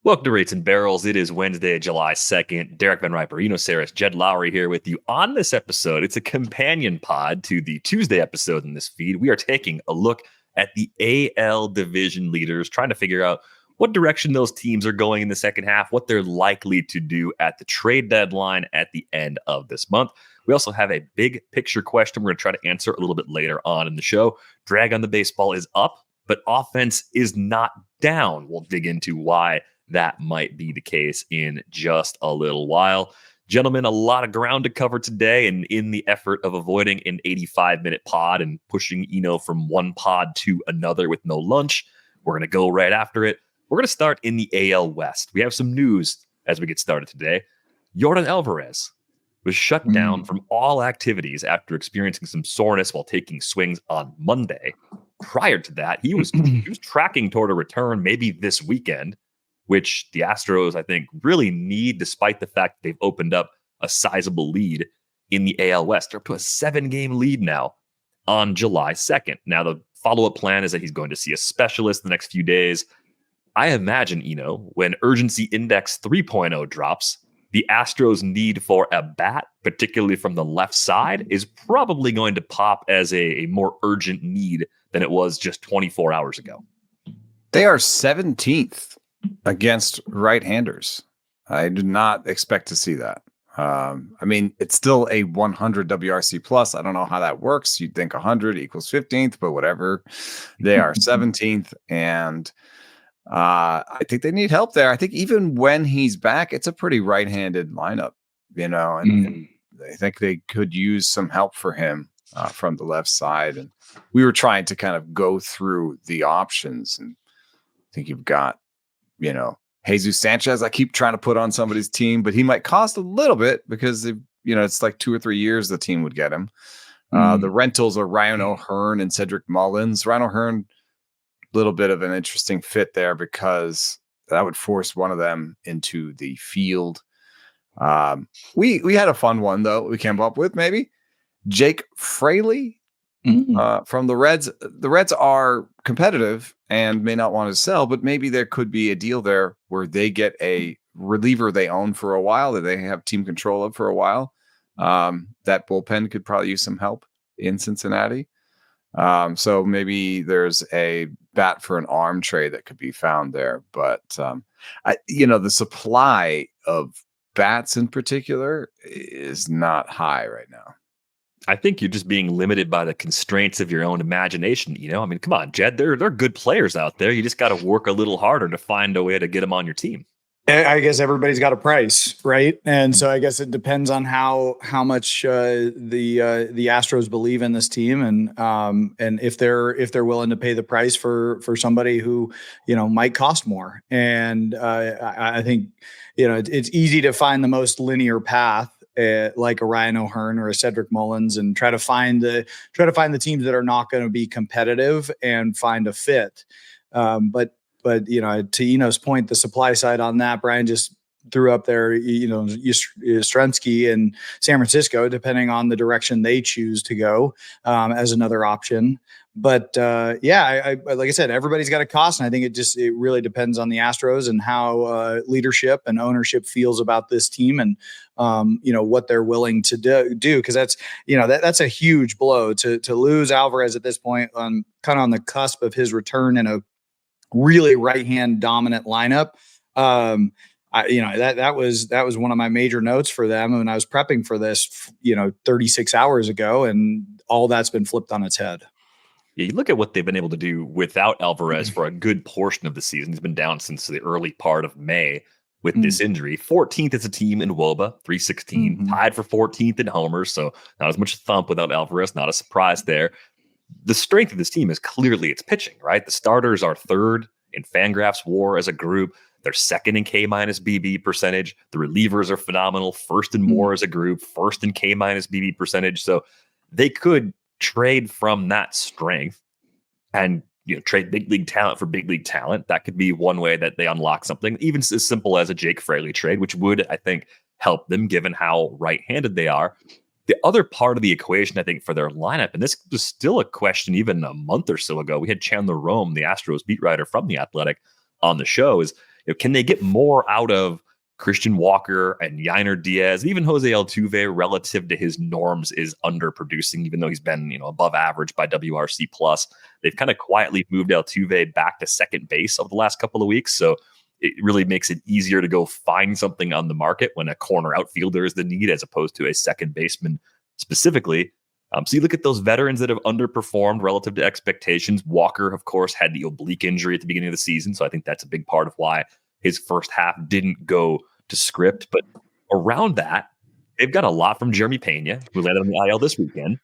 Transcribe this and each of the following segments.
Welcome to Rates and Barrels. It is Wednesday, July 2nd. Derek VanRiper, Sarris, Jed Lowrie here with you on this episode. It's a companion pod to the Tuesday episode in this feed. We are taking a look at the AL division leaders, trying to figure out what direction those teams are going in the second half, what they're likely to do at the trade deadline at the end of this month. We also have a big picture question we're going to try to answer a little bit later on in the show. Drag on the baseball is up, but offense is not down. We'll dig into why that might be the case in just a little while. Gentlemen, a lot of ground to cover today, and in the effort of avoiding an 85-minute pod and pushing from one pod to another with no lunch, we're going to go right after it. We're going to start in the AL West. We have some news as we get started today. Yordan Alvarez was shut down from all activities after experiencing some soreness while taking swings on Monday. Prior to that, he was tracking toward a return maybe this weekend, which the Astros, I think, really need, despite the fact that they've opened up a sizable lead in the AL West. They're up to a 7-game lead now on July 2nd. Now, the follow-up plan is that he's going to see a specialist the next few days. I imagine, when urgency index 3.0 drops, the Astros' need for a bat, particularly from the left side, is probably going to pop as a more urgent need than it was just 24 hours ago. They are 17th against right-handers. I did not expect to see that. It's still a 100 WRC plus. I don't know how that works. You'd think 100 equals 15th, but whatever. They are 17th, and I think they need help there. I think even when he's back, it's a pretty right-handed lineup, and I think they could use some help for him from the left side. And we were trying to kind of go through the options, and I think you've got Jesus Sanchez, I keep trying to put on somebody's team, but he might cost a little bit because, it's like 2 or 3 years the team would get him. The rentals are Ryan O'Hearn and Cedric Mullins. Ryan O'Hearn, a little bit of an interesting fit there because that would force one of them into the field. We had a fun one, though, we came up with maybe. Jake Fraley from the Reds. The Reds are competitive and may not want to sell, but maybe there could be a deal there where they get a reliever they own for a while, that they have team control of for a while. That bullpen could probably use some help in Cincinnati. So maybe there's a bat for an arm trade that could be found there. But, the supply of bats in particular is not high right now. I think you're just being limited by the constraints of your own imagination. Come on, Jed, they're good players out there. You just got to work a little harder to find a way to get them on your team. I guess everybody's got a price, right? And so I guess it depends on how much the Astros believe in this team, and if they're willing to pay the price for somebody who might cost more. And I think it's easy to find the most linear path, like a Ryan O'Hearn or a Cedric Mullins, and try to find the teams that are not going to be competitive and find a fit. But to Eno's point, the supply side on that, Brian just threw up there, Yastrzemski and San Francisco, depending on the direction they choose to go, as another option. But I like I said, everybody's got a cost, and I think it really depends on the Astros and how leadership and ownership feels about this team, and what they're willing to do, because that's that's a huge blow to lose Alvarez at this point, on kind of on the cusp of his return in a really right-hand dominant lineup. That was one of my major notes for them when I was prepping for this, 36 hours ago, and all that's been flipped on its head. Yeah, you look at what they've been able to do without Alvarez for a good portion of the season. He's been down since the early part of May with this injury. 14th as a team in WOBA, 316, tied for 14th in homers, so not as much thump without Alvarez, not a surprise there. The strength of this team is clearly its pitching, right? The starters are third in Fangraphs WAR as a group. They're second in K-minus BB percentage. The relievers are phenomenal. First in WAR as a group, first in K-minus BB percentage. So they could trade from that strength and trade big league talent for big league talent. That could be one way that they unlock something, even as simple as a Jake Fraley trade, which would, I think, help them given how right-handed they are. The other part of the equation, I think, for their lineup, and this was still a question even a month or so ago, we had Chandler Rome, the Astros beat writer from The Athletic, on the show, is can they get more out of Christian Walker and Yainer Diaz? Even Jose Altuve, relative to his norms, is underproducing, even though he's been, above average by WRC plus. They've kind of quietly moved Altuve back to second base over the last couple of weeks. So it really makes it easier to go find something on the market when a corner outfielder is the need, as opposed to a second baseman specifically. So you look at those veterans that have underperformed relative to expectations. Walker, of course, had the oblique injury at the beginning of the season. So I think that's a big part of why his first half didn't go to script. But around that, they've got a lot from Jeremy Pena, who landed on the IL this weekend.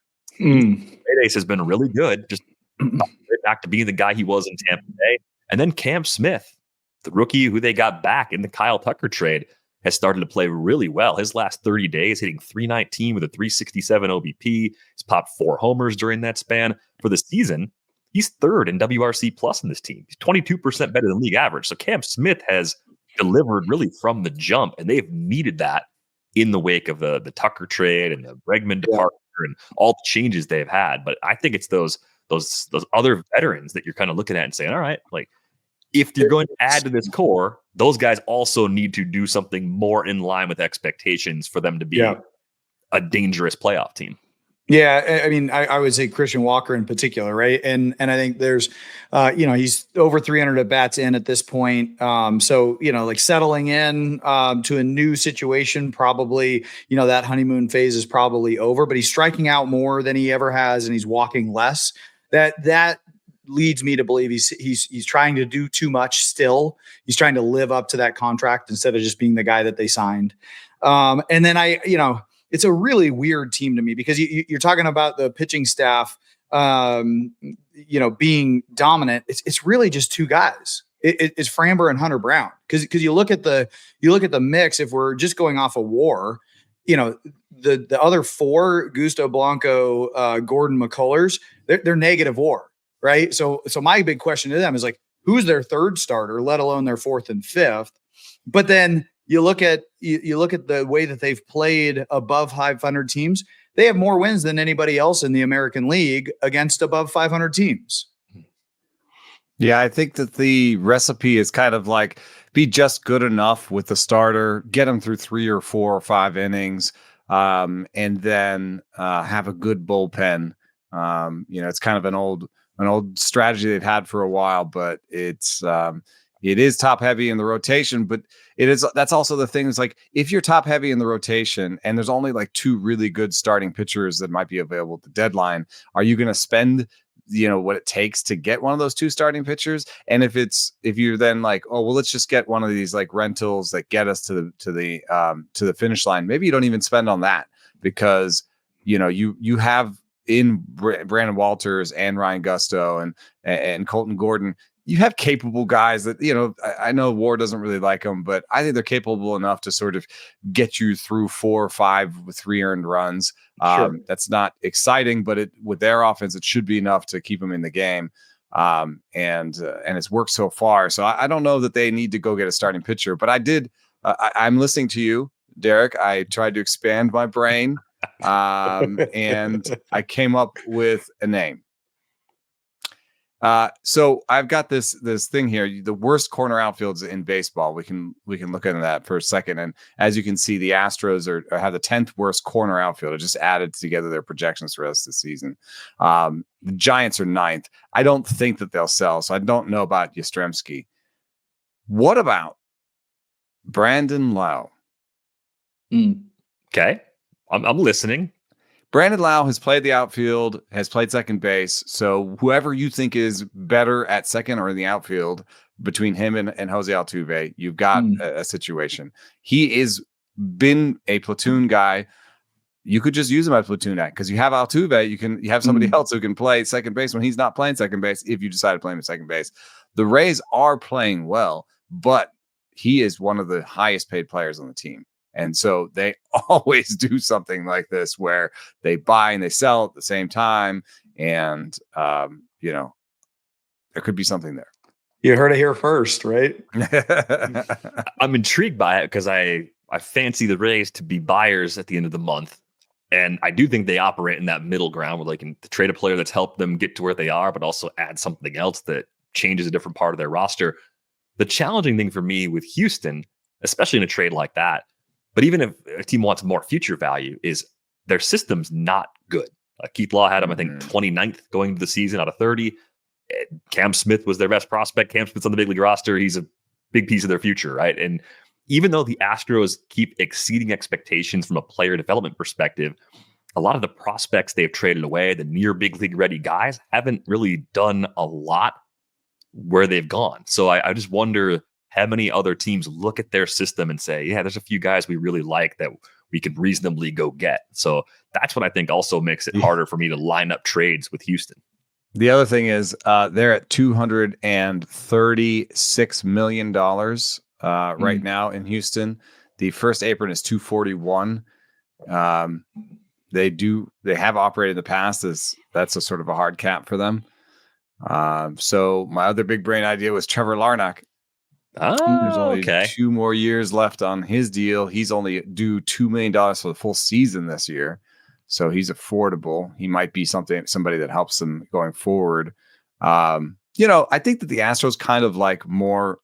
Ace has been really good, just right back to being the guy he was in Tampa Bay. And then Cam Smith, the rookie who they got back in the Kyle Tucker trade, has started to play really well. His last 30 days, hitting .319 with a .367 OBP. He's popped 4 homers during that span. For the season, he's third in WRC plus in this team. He's 22% better than league average. So Cam Smith has delivered really from the jump, and they've needed that in the wake of the Tucker trade and the Bregman departure and all the changes they've had. But I think it's those other veterans that you're kind of looking at and saying, all right, like, if you're going to add to this core, those guys also need to do something more in line with expectations for them to be a dangerous playoff team. Yeah, I mean, I would say Christian Walker in particular, right? And I think there's, he's over 300 at bats in at this point. So, like settling in to a new situation, probably, that honeymoon phase is probably over. But he's striking out more than he ever has, and he's walking less. That leads me to believe he's trying to do too much still. He's trying to live up to that contract instead of just being the guy that they signed. And then it's a really weird team to me because you're talking about the pitching staff, being dominant. It's really just 2 guys. It's Framber and Hunter Brown. Cause you look at the mix, if we're just going off of WAR, the other 4, Gusto, Blanco, Gordon, McCullers, they're negative WAR. Right. So my big question to them is like, who's their third starter, let alone their 4th and 5th? But then you look at the way that they've played above 500 teams. They have more wins than anybody else in the American League against above 500 teams. Yeah, I think that the recipe is kind of like be just good enough with the starter, get them through 3 or 4 or 5 innings, and then have a good bullpen. It's kind of an old strategy they've had for a while, but it is top heavy in the rotation. But that's also the thing is like, if you're top heavy in the rotation and there's only like 2 really good starting pitchers that might be available at the deadline, are you going to spend what it takes to get one of those 2 starting pitchers? And if you're then like, oh well, let's just get one of these like rentals that get us to the finish line, maybe you don't even spend on that, because you have in Brandon Walters and Ryan Gusto and Colton Gordon, you have capable guys that, I know WAR doesn't really like them, but I think they're capable enough to sort of get you through 4 or 5 with 3 earned runs. Sure. That's not exciting, but with their offense, it should be enough to keep them in the game. And it's worked so far. So I don't know that they need to go get a starting pitcher, but I'm listening to you, Derek. I tried to expand my brain. And I came up with a name. So I've got this thing here, the worst corner outfields in baseball. We can look into that for a second. And as you can see, the Astros have the 10th worst corner outfield. I just added together their projections for the rest of the season. The Giants are 9th. I don't think that they'll sell, so I don't know about Yastrzemski. What about Brandon Lowe? Okay. I'm listening. Brandon Lowe has played the outfield, has played second base. So whoever you think is better at second or in the outfield between him and Jose Altuve, you've got a situation. He is been a platoon guy. You could just use him as platoon guy because you have Altuve. You have somebody else who can play second base when he's not playing second base. If you decide to play him at second base, the Rays are playing well, but he is one of the highest paid players on the team. And so they always do something like this where they buy and they sell at the same time. And, there could be something there. You heard it here first, right? I'm intrigued by it because I fancy the Rays to be buyers at the end of the month. And I do think they operate in that middle ground where they can trade a player that's helped them get to where they are, but also add something else that changes a different part of their roster. The challenging thing for me with Houston, especially in a trade like that, but even if a team wants more future value, is their system's not good. Keith Law had him, I think, 29th going into the season out of 30. Cam Smith was their best prospect. Cam Smith's on the big league roster. He's a big piece of their future, right? And even though the Astros keep exceeding expectations from a player development perspective, a lot of the prospects they've traded away, the near big league ready guys, haven't really done a lot where they've gone. So I just wonder how many other teams look at their system and say, yeah, there's a few guys we really like that we could reasonably go get. So that's what I think also makes it harder for me to line up trades with Houston. The other thing is they're at $236 million right now in Houston. The first apron is 241. They have operated in the past as that's a sort of a hard cap for them. So my other big brain idea was Trevor Larnach. There's only 2 more years left on his deal. He's only due $2 million for the full season this year. So he's affordable. He might be somebody that helps them going forward. I think that the Astros kind of like more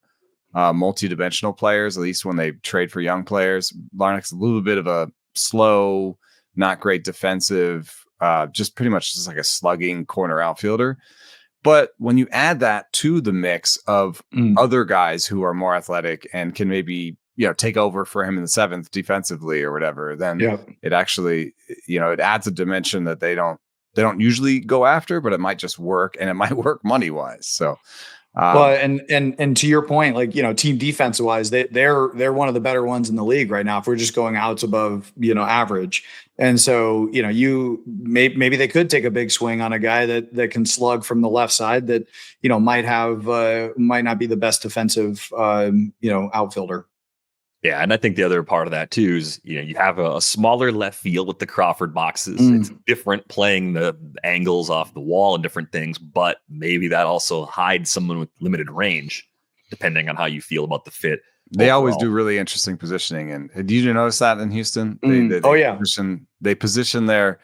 multi-dimensional players, at least when they trade for young players. Larnach's a little bit of a slow, not great defensive, just pretty much just like a slugging corner outfielder. But when you add that to the mix of other guys who are more athletic and can maybe take over for him in the 7th defensively or whatever, then it actually, it adds a dimension that they don't usually go after, but it might just work, and it might work money wise. So, well, and to your point, like, team defense wise, they're one of the better ones in the league right now. If we're just going outs above, average. And so, maybe they could take a big swing on a guy that can slug from the left side that, might not be the best defensive, outfielder. Yeah, and I think the other part of that too is, you have a smaller left field with the Crawford boxes. It's different playing the angles off the wall and different things, but maybe that also hides someone with limited range, depending on how you feel about the fit. They always do really interesting positioning. And did you notice that in Houston? They position their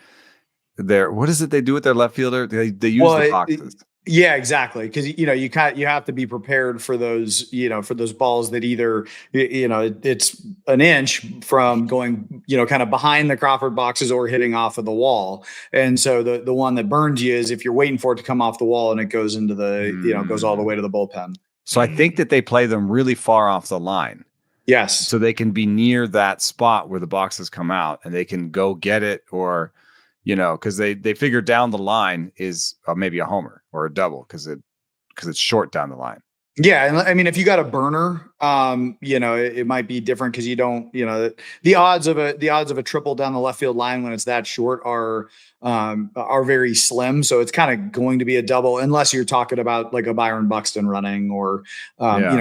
what is it they do with their left fielder? They use the boxes. Yeah, exactly. Because you have to be prepared for those for those balls that either it's an inch from going kind of behind the Crawford boxes or hitting off of the wall. And so the one that burns you is if you're waiting for it to come off the wall and it goes into the goes all the way to the bullpen. So I think that they play them really far off the line. Yes. So they can be near that spot where the boxes come out and they can go get it, or because they figure down the line is maybe a homer or a double because it's short down the line. Yeah, and I mean, if you got a burner, it might be different because you don't, the odds of a triple down the left field line when it's that short are very slim. So it's kind of going to be a double unless you're talking about like a Byron Buxton running or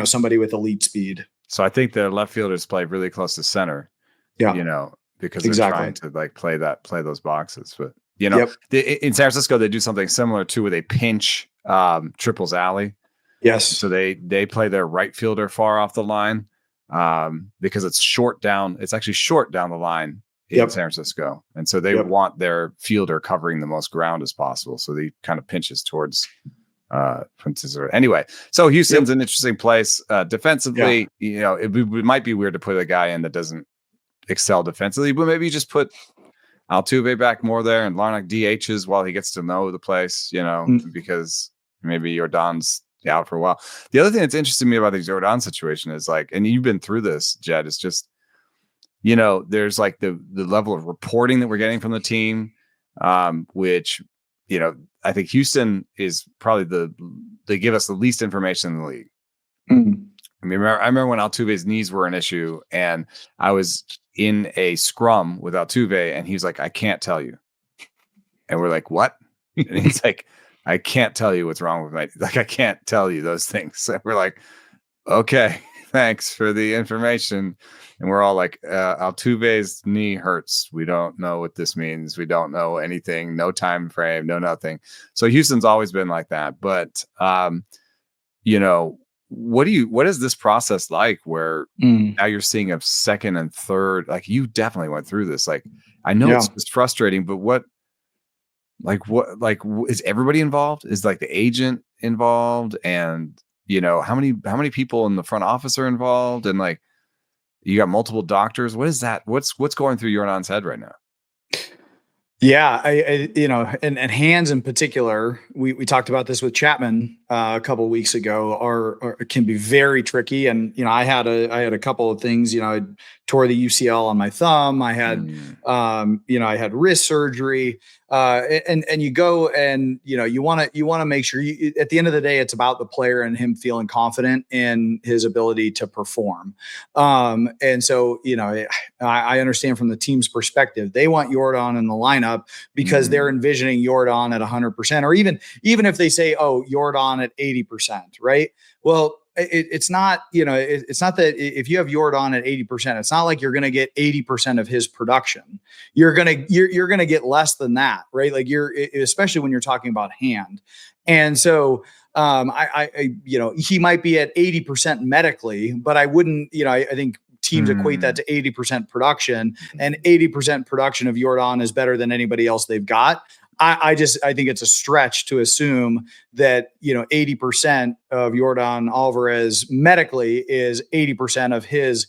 somebody with elite speed. So I think the left fielders play really close to center. Yeah, because they're trying to like play those boxes. But in San Francisco they do something similar too, where they pinch triples alley. Yes. So they play their right fielder far off the line because it's short down. It's actually short down the line in San Francisco, and so they want their fielder covering the most ground as possible. So they kind of pinches towards Francisco. Anyway, so Houston's an interesting place defensively. It might be weird to put a guy in that doesn't excel defensively, but maybe you just put Altuve back more there and Larnach DHs while he gets to know the place, because maybe Yordan's out for a while. The other thing that's interesting to me about the Yordan situation is like, and you've been through this, Jed, it's just, there's like the level of reporting that we're getting from the team, which, I think Houston is probably they give us the least information in the league. I remember when Altuve's knees were an issue and I was in a scrum with Altuve and he was like, I can't tell you. And we're like, what? And he's like, I can't tell you what's wrong with I can't tell you those things. And we're like, okay, thanks for the information. And we're all like, Altuve's knee hurts. We don't know what this means. We don't know anything. No time frame, no nothing. So Houston's always been like that. But, what is this process like where now you're seeing a second and third, like you definitely went through this. Like, I know it's frustrating, but is everybody involved? Is like the agent involved? And how many people in the front office are involved, and like you got multiple doctors. What is that? What's going through Yordan's head right now? Yeah, and hands in particular, we talked about this with Chapman a couple of weeks ago, are can be very tricky. And I had a couple of things. I tore the UCL on my thumb. I had I had wrist surgery. And you go and you want to make sure at the end of the day, it's about the player and him feeling confident in his ability to perform. And so I understand from the team's perspective, they want Yordan in the lineup because they're envisioning Yordan at 100%, or even if they say, oh, Yordan at 80%, right? Well, it's not, it's not that if you have Yordan at 80%, it's not like you're going to get 80% of his production. You're going to get less than that, right? Like especially when you're talking about hand. And so, he might be at 80% medically, but I wouldn't, I think teams equate that to 80% production, and 80% production of Yordan is better than anybody else they've got. I think it's a stretch to assume that 80% of Yordan Alvarez medically is 80% of his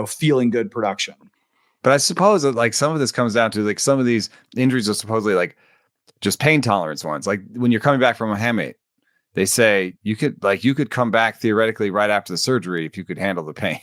feeling good production. But I suppose that like some of this comes down to like some of these injuries are supposedly like just pain tolerance ones. Like when you're coming back from a hamate, they say you could come back theoretically right after the surgery if you could handle the pain,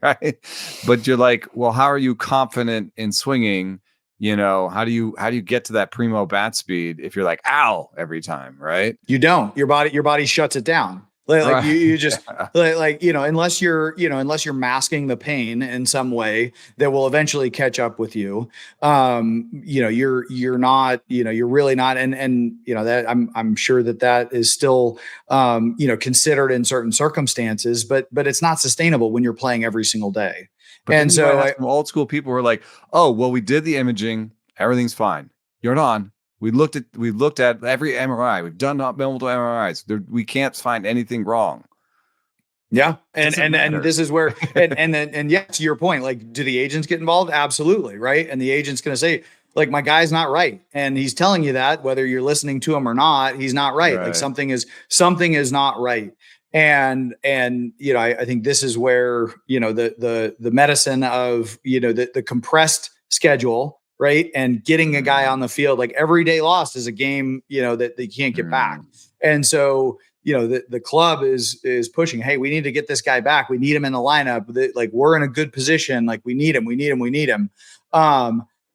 right? But you're like, well, how are you confident in swinging? How do you get to that primo bat speed if you're like, ow, every time, right? You don't. Your body shuts it down. Like right. you just unless you're masking the pain in some way that will eventually catch up with you. You're not, you're really not. And that I'm sure that is still, considered in certain circumstances, but it's not sustainable when you're playing every single day. But and so some old school people were like, oh, well, we did the imaging. Everything's fine. You're on. We looked at every MRI. We've done multiple MRIs. We can't find anything wrong. Yeah. And this is where, and yeah, to your point, like, do the agents get involved? Absolutely. Right. And the agent's going to say, like, my guy's not right. And he's telling you that whether you're listening to him or not, he's not right. Like something is not right. And I think this is where, the medicine of, the compressed schedule, right? And getting a guy on the field, like every day lost is a game, that they can't get back. And so, the club is pushing, hey, we need to get this guy back. We need him in the lineup. Like, we're in a good position. Like, we need him.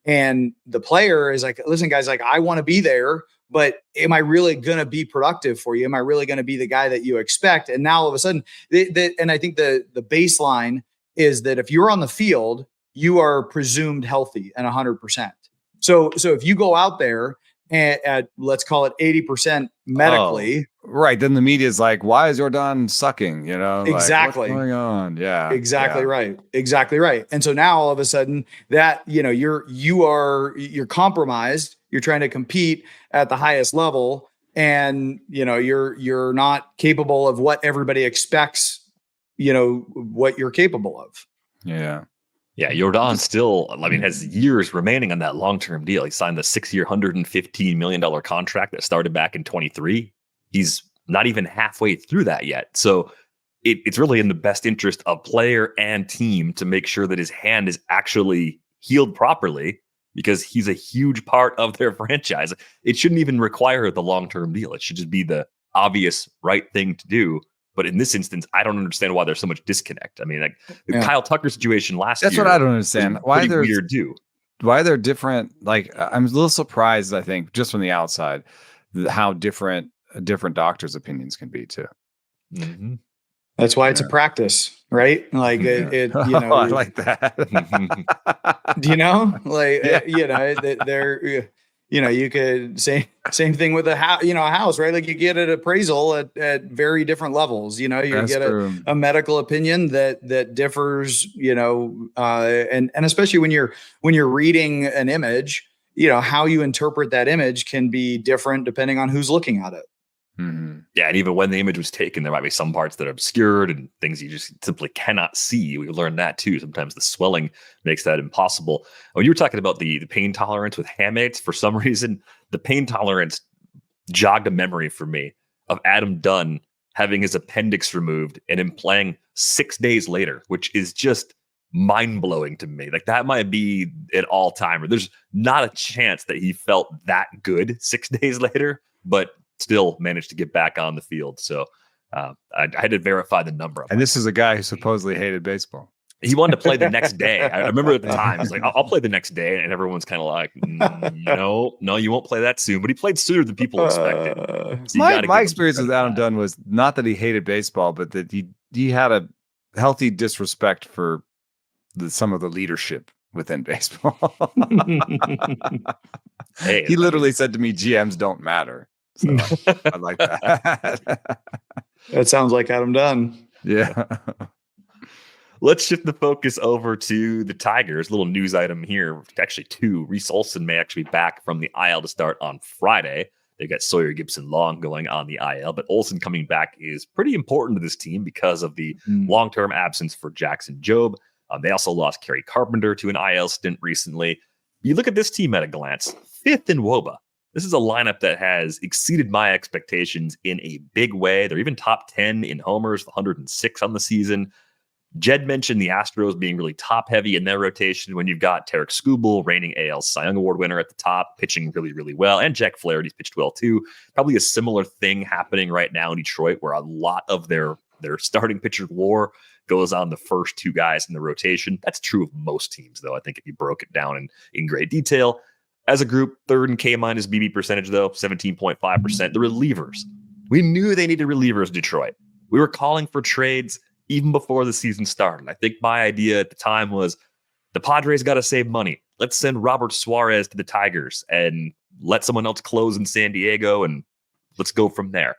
And the player is like, listen, guys, like, I want to be there, but am I really going to be productive for you? Am I really going to be the guy that you expect? And now all of a sudden, and I think the baseline is that if you're on the field, you are presumed healthy and 100%. So if you go out there at let's call it 80% medically, right? Then the media is like, "Why is Yordan sucking?" Exactly. Like, what's going on? Yeah, exactly right. And so now all of a sudden that you're compromised. You're trying to compete at the highest level, and you're not capable of what everybody expects. What you're capable of. Yeah. Yeah, Yordan still, has years remaining on that long-term deal. He signed the 6-year, $115 million contract that started back in 23. He's not even halfway through that yet. So it's really in the best interest of player and team to make sure that his hand is actually healed properly, because he's a huge part of their franchise. It shouldn't even require the long-term deal. It should just be the obvious right thing to do. But in this instance, I don't understand why there's so much disconnect. The Kyle Tucker situation last year. That's what I don't understand. Why they're weird too. Why they're different. Like, I'm a little surprised, I think, just from the outside, how different doctors' opinions can be too. Mm-hmm. That's why it's a practice, right? Like I like that. They're you could say same thing with a house, right? Like, you get an appraisal at very different levels. You get a medical opinion that differs, and especially when you're reading an image, how you interpret that image can be different depending on who's looking at it. Mm-hmm. Yeah, and even when the image was taken, there might be some parts that are obscured and things you just simply cannot see. We learned that too. Sometimes the swelling makes that impossible. When you were talking about the pain tolerance with hammates, for some reason, the pain tolerance jogged a memory for me of Adam Dunn having his appendix removed and him playing 6 days later, which is just mind-blowing to me. Like, that might be an all-timer. There's not a chance that he felt that good 6 days later, but still managed to get back on the field. So I had to verify the number. And this is a guy who supposedly hated baseball. He wanted to play the next day. I remember at the time, he's like, I'll play the next day. And everyone's kind of like, no, you won't play that soon. But he played sooner than people expected. So my experience with Adam Dunn was not that he hated baseball, but that he had a healthy disrespect for some of the leadership within baseball. Hey, he literally said to me, GMs don't matter. So I like that. That sounds like Adam Dunn. Yeah. Let's shift the focus over to the Tigers. Little news item here. Actually, two. Reese Olson may actually be back from the IL to start on Friday. They've got Sawyer Gibson-Long going on the IL, but Olson coming back is pretty important to this team because of the long-term absence for Jackson Jobe. They also lost Kerry Carpenter to an IL stint recently. You look at this team at a glance, 5th in WOBA. This is a lineup that has exceeded my expectations in a big way. They're even top 10 in homers, 106 on the season. Jed mentioned the Astros being really top-heavy in their rotation when you've got Tarik Skubal, reigning AL Cy Young Award winner at the top, pitching really, really well, and Jack Flaherty's pitched well too. Probably a similar thing happening right now in Detroit, where a lot of their starting pitcher war goes on the first two guys in the rotation. That's true of most teams, though, I think, if you broke it down in great detail. As a group, 3rd in K-minus BB percentage, though, 17.5%. The relievers. We knew they needed relievers, Detroit. We were calling for trades even before the season started. I think my idea at the time was the Padres got to save money. Let's send Robert Suarez to the Tigers and let someone else close in San Diego, and let's go from there.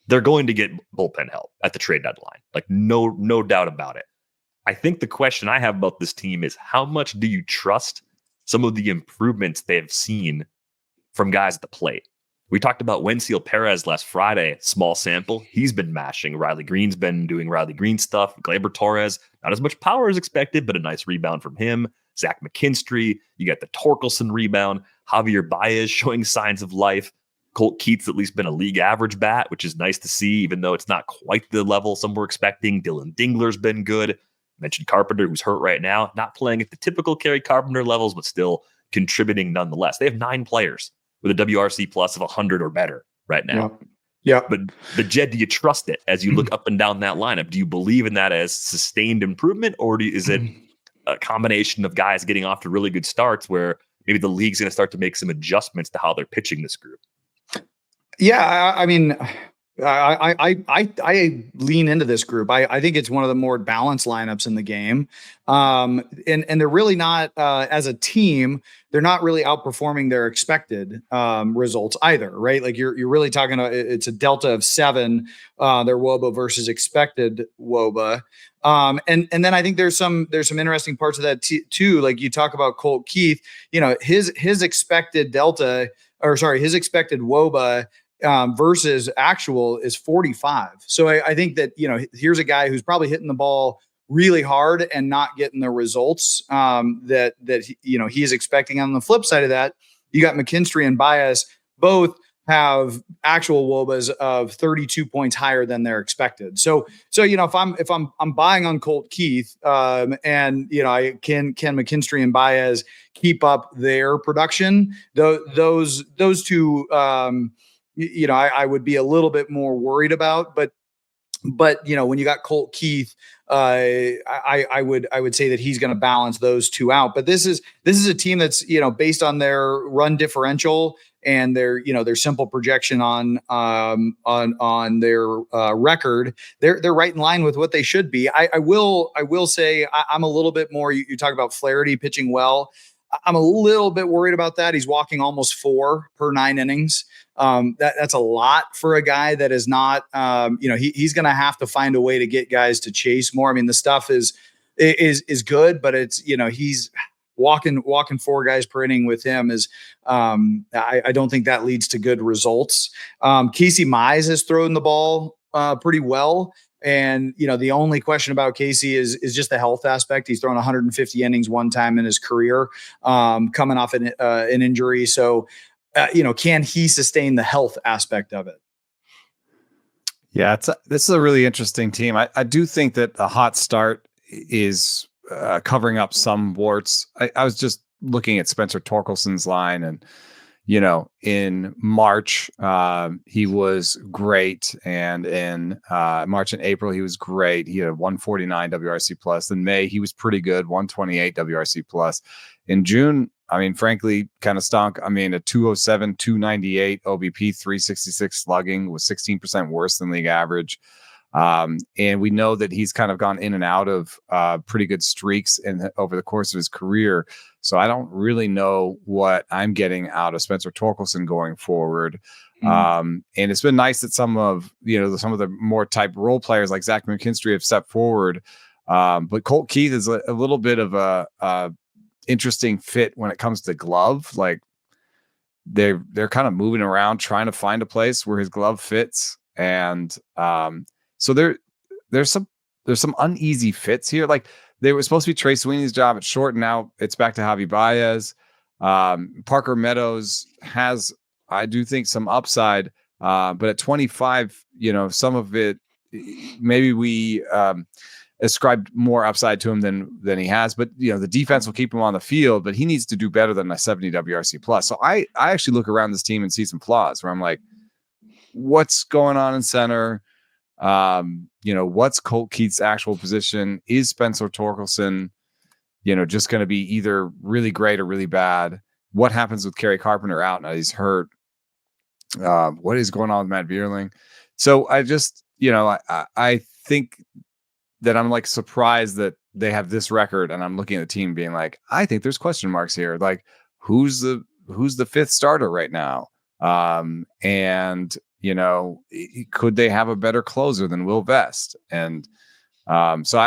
They're going to get bullpen help at the trade deadline. Like, no doubt about it. I think the question I have about this team is, how much do you trust some of the improvements they've seen from guys at the plate? We talked about Wensiel Perez last Friday, small sample. He's been mashing. Riley Green's been doing Riley Green stuff. Gleyber Torres, not as much power as expected, but a nice rebound from him. Zach McKinstry, you got the Torkelson rebound. Javier Baez showing signs of life. Colt Keith's at least been a league average bat, which is nice to see, even though it's not quite the level some were expecting. Dylan Dingler's been good. I mentioned Carpenter, who's hurt right now, not playing at the typical Kerry Carpenter levels, but still contributing nonetheless. They have 9 players with a WRC plus of 100 or better right now. Yeah. But Jed, do you trust it as you look up and down that lineup? Do you believe in that as sustained improvement, or is it a combination of guys getting off to really good starts where maybe the league's going to start to make some adjustments to how they're pitching this group? Yeah, I mean, I lean into this group. I think it's one of the more balanced lineups in the game. And they're really not, as a team, they're not really outperforming their expected results either, right? Like you're really talking about, it's a delta of 7, their WOBA versus expected WOBA. And then I think there's some interesting parts of that too. Like you talk about Colt Keith, his expected delta, his expected WOBA versus actual is 45. So I think that, here's a guy who's probably hitting the ball really hard and not getting the results that he is expecting. On the flip side of that, you got McKinstry and Baez, both have actual WOBAs of 32 points higher than they're expected. So if I'm buying on Colt Keith, and I can McKinstry and Baez keep up their production, those two, I would be a little bit more worried about, but when you got Colt Keith, I would say that he's going to balance those two out. But this is a team that's, based on their run differential and their simple projection on their record, they're right in line with what they should be. I will say I'm a little bit more, you talk about Flaherty pitching well. I'm a little bit worried about that. He's walking almost 4 per 9 innings. That's a lot for a guy that is not, he's going to have to find a way to get guys to chase more. I mean, the stuff is good, but it's, he's walking 4 guys per inning with him is, I don't think that leads to good results. Casey Mize has thrown the ball pretty well. And, the only question about Casey is just the health aspect. He's thrown 150 innings one time in his career, coming off an injury. So, can he sustain the health aspect of it? Yeah, this is a really interesting team. I do think that a hot start is covering up some warts. I was just looking at Spencer Torkelson's line, and in March he was great, and in March and April he was great. He had a 149 WRC plus. In May he was pretty good, 128 WRC plus. In June, I mean, frankly, kind of stunk. I mean, a 207, 298 OBP, 366 slugging was 16% worse than league average. And we know that he's kind of gone in and out of pretty good streaks over the course of his career. So I don't really know what I'm getting out of Spencer Torkelson going forward. And it's been nice that some of the more type role players like Zach McKinstry have stepped forward. But Colt Keith is a little bit of a interesting fit when it comes to glove. Like they're kind of moving around trying to find a place where his glove fits, and so there's some uneasy fits here. Like they were supposed to be Trey Sweeney's job at short, and now it's back to Javi Baez. Parker Meadows has, I do think, some upside, but at 25, some of it maybe we ascribed more upside to him than he has, but the defense will keep him on the field, but he needs to do better than a 70 WRC plus. So I actually look around this team and see some flaws where I'm like, what's going on in center? What's Colt Keith's actual position? Is Spencer Torkelson, just going to be either really great or really bad? What happens with Kerry Carpenter out now he's hurt? What is going on with Matt Vierling? So I just, I think that I'm like surprised that they have this record, and I'm looking at the team being like, I think there's question marks here. Like who's the fifth starter right now? And could they have a better closer than Will Vest? And so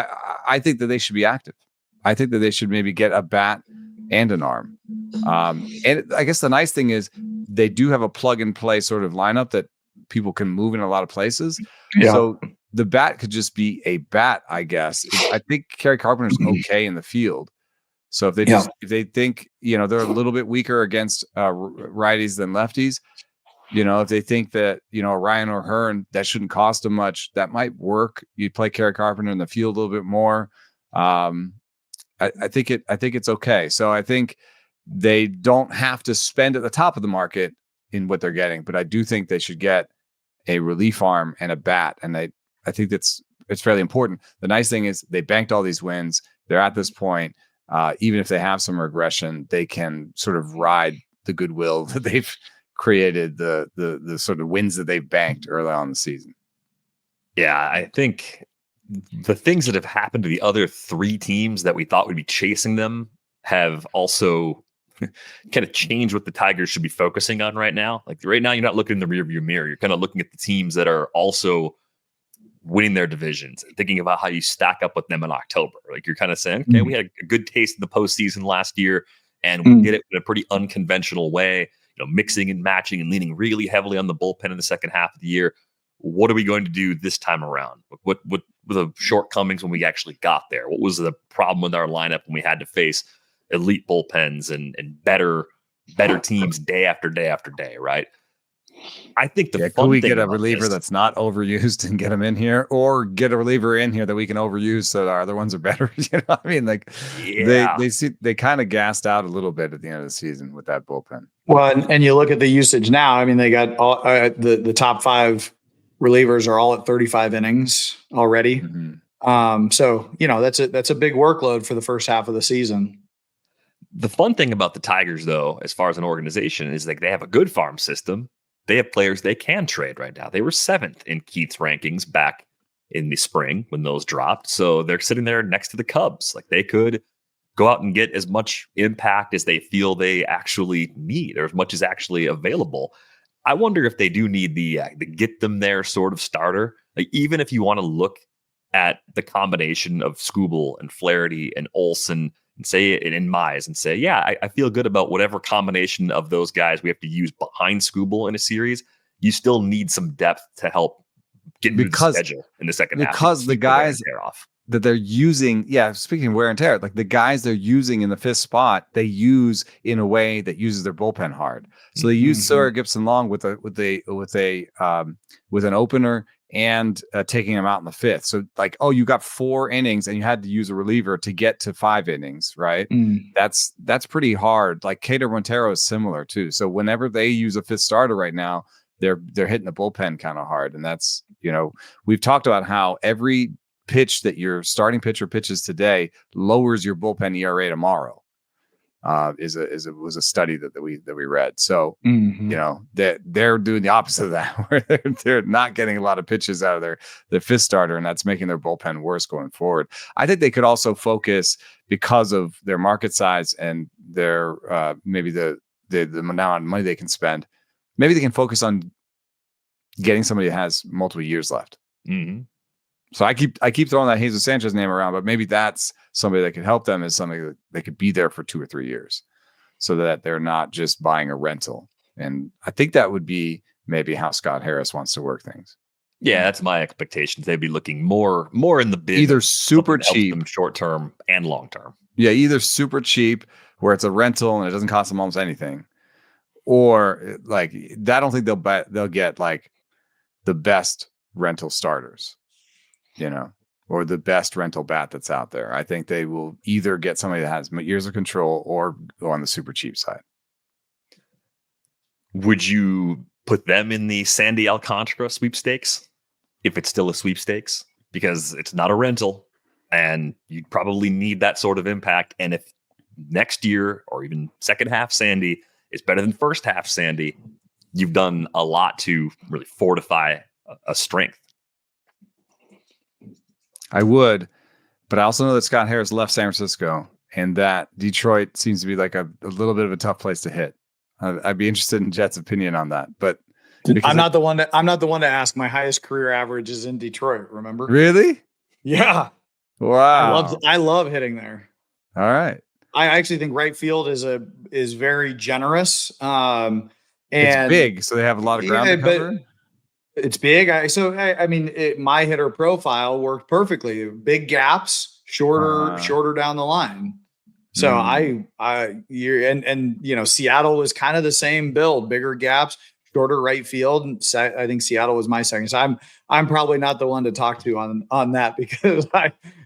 I think that they should be active. I think that they should maybe get a bat and an arm. And I guess the nice thing is they do have a plug and play sort of lineup that people can move in a lot of places. Yeah. So the bat could just be a bat, I guess. I think Kerry Carpenter's okay in the field. So if they think, they're a little bit weaker against righties than lefties, if they think that, Ryan O'Hearn, that shouldn't cost them much, that might work. You play Kerry Carpenter in the field a little bit more. I think it's okay. So I think they don't have to spend at the top of the market in what they're getting, but I do think they should get a relief arm and a bat. And I think it's fairly important. The nice thing is they banked all these wins. They're at this point. Even if they have some regression, they can sort of ride the goodwill that they've created, the sort of wins that they've banked early on in the season. Yeah, I think the things that have happened to the other three teams that we thought would be chasing them have also kind of changed what the Tigers should be focusing on right now. Like right now, you're not looking in the rearview mirror. You're kind of looking at the teams that are also winning their divisions and thinking about how you stack up with them in October. Like you're kind of saying, okay, we had a good taste in the postseason last year, and we did it in a pretty unconventional way, mixing and matching and leaning really heavily on the bullpen in the second half of the year. What are we going to do this time around? What were the shortcomings when we actually got there? What was the problem with our lineup when we had to face elite bullpens and better teams day after day after day, right? I think the fun could we thing get a reliever that's not overused and get him in here, or get a reliever in here that we can overuse so that our other ones are better? I mean, like they kind of gassed out a little bit at the end of the season with that bullpen. Well, and you look at the usage now. I mean, they got all the top five relievers are all at 35 innings already. So that's a big workload for the first half of the season. The fun thing about the Tigers, though, as far as an organization, is like they have a good farm system. They have players they can trade right now. They were 7th in Keith's rankings back in the spring when those dropped. So they're sitting there next to the Cubs. Like they could go out and get as much impact as they feel they actually need, or as much as actually available. I wonder if they do need the get them there sort of starter. Like even if you want to look at the combination of Skubal and Flaherty and Olsen and say it in Mize and say, yeah, I feel good about whatever combination of those guys we have to use behind Skubal in a series. You still need some depth to help get into the schedule in the second half. Because the guys that they're using, speaking of wear and tear, like the guys they're using in the 5th spot, they use in a way that uses their bullpen hard. So they use Sawyer Gibson Long with an opener and taking them out in the 5th. So like, oh, you got 4 innings and you had to use a reliever to get to 5 innings, right? That's pretty hard. Like Cater Montero is similar too. So whenever they use a 5th starter right now, they're hitting the bullpen kind of hard. And that's, we've talked about how every pitch that your starting pitcher pitches today lowers your bullpen ERA tomorrow. Was a study that we read. So they're doing the opposite of that, where they're not getting a lot of pitches out of their 5th starter, and that's making their bullpen worse going forward. I think they could also focus, because of their market size and their maybe the amount of money they can spend. Maybe they can focus on getting somebody that has multiple years left. So I keep throwing that Jesus Sanchez name around, but maybe that's somebody that could help them, as somebody that they could be there for 2 or 3 years, so that they're not just buying a rental. And I think that would be maybe how Scott Harris wants to work things. Yeah, that's my expectations. They'd be looking more in the bid, either super cheap, short term and long term. Yeah, either super cheap where it's a rental and it doesn't cost them almost anything, or like I don't think they'll get like the best rental starters, or the best rental bat that's out there. I think they will either get somebody that has years of control or go on the super cheap side. Would you put them in the Sandy Alcantara sweepstakes if it's still a sweepstakes? Because it's not a rental and you'd probably need that sort of impact. And if next year or even second half Sandy is better than first half Sandy, you've done a lot to really fortify a strength. I would, but I also know that Scott Harris left San Francisco, and that Detroit seems to be like a little bit of a tough place to hit. I'd be interested in Jet's opinion on that, but I'm not the one to ask. My highest career average is in Detroit. Remember? Really? Yeah. Wow. I love hitting there. All right. I actually think right field is very generous. And it's big, so they have a lot of ground to cover. It's big. My hitter profile worked perfectly. Big gaps, shorter down the line. So Seattle was kind of the same build, bigger gaps, shorter right field. And I think Seattle was my second. So I'm probably not the one to talk to on that, because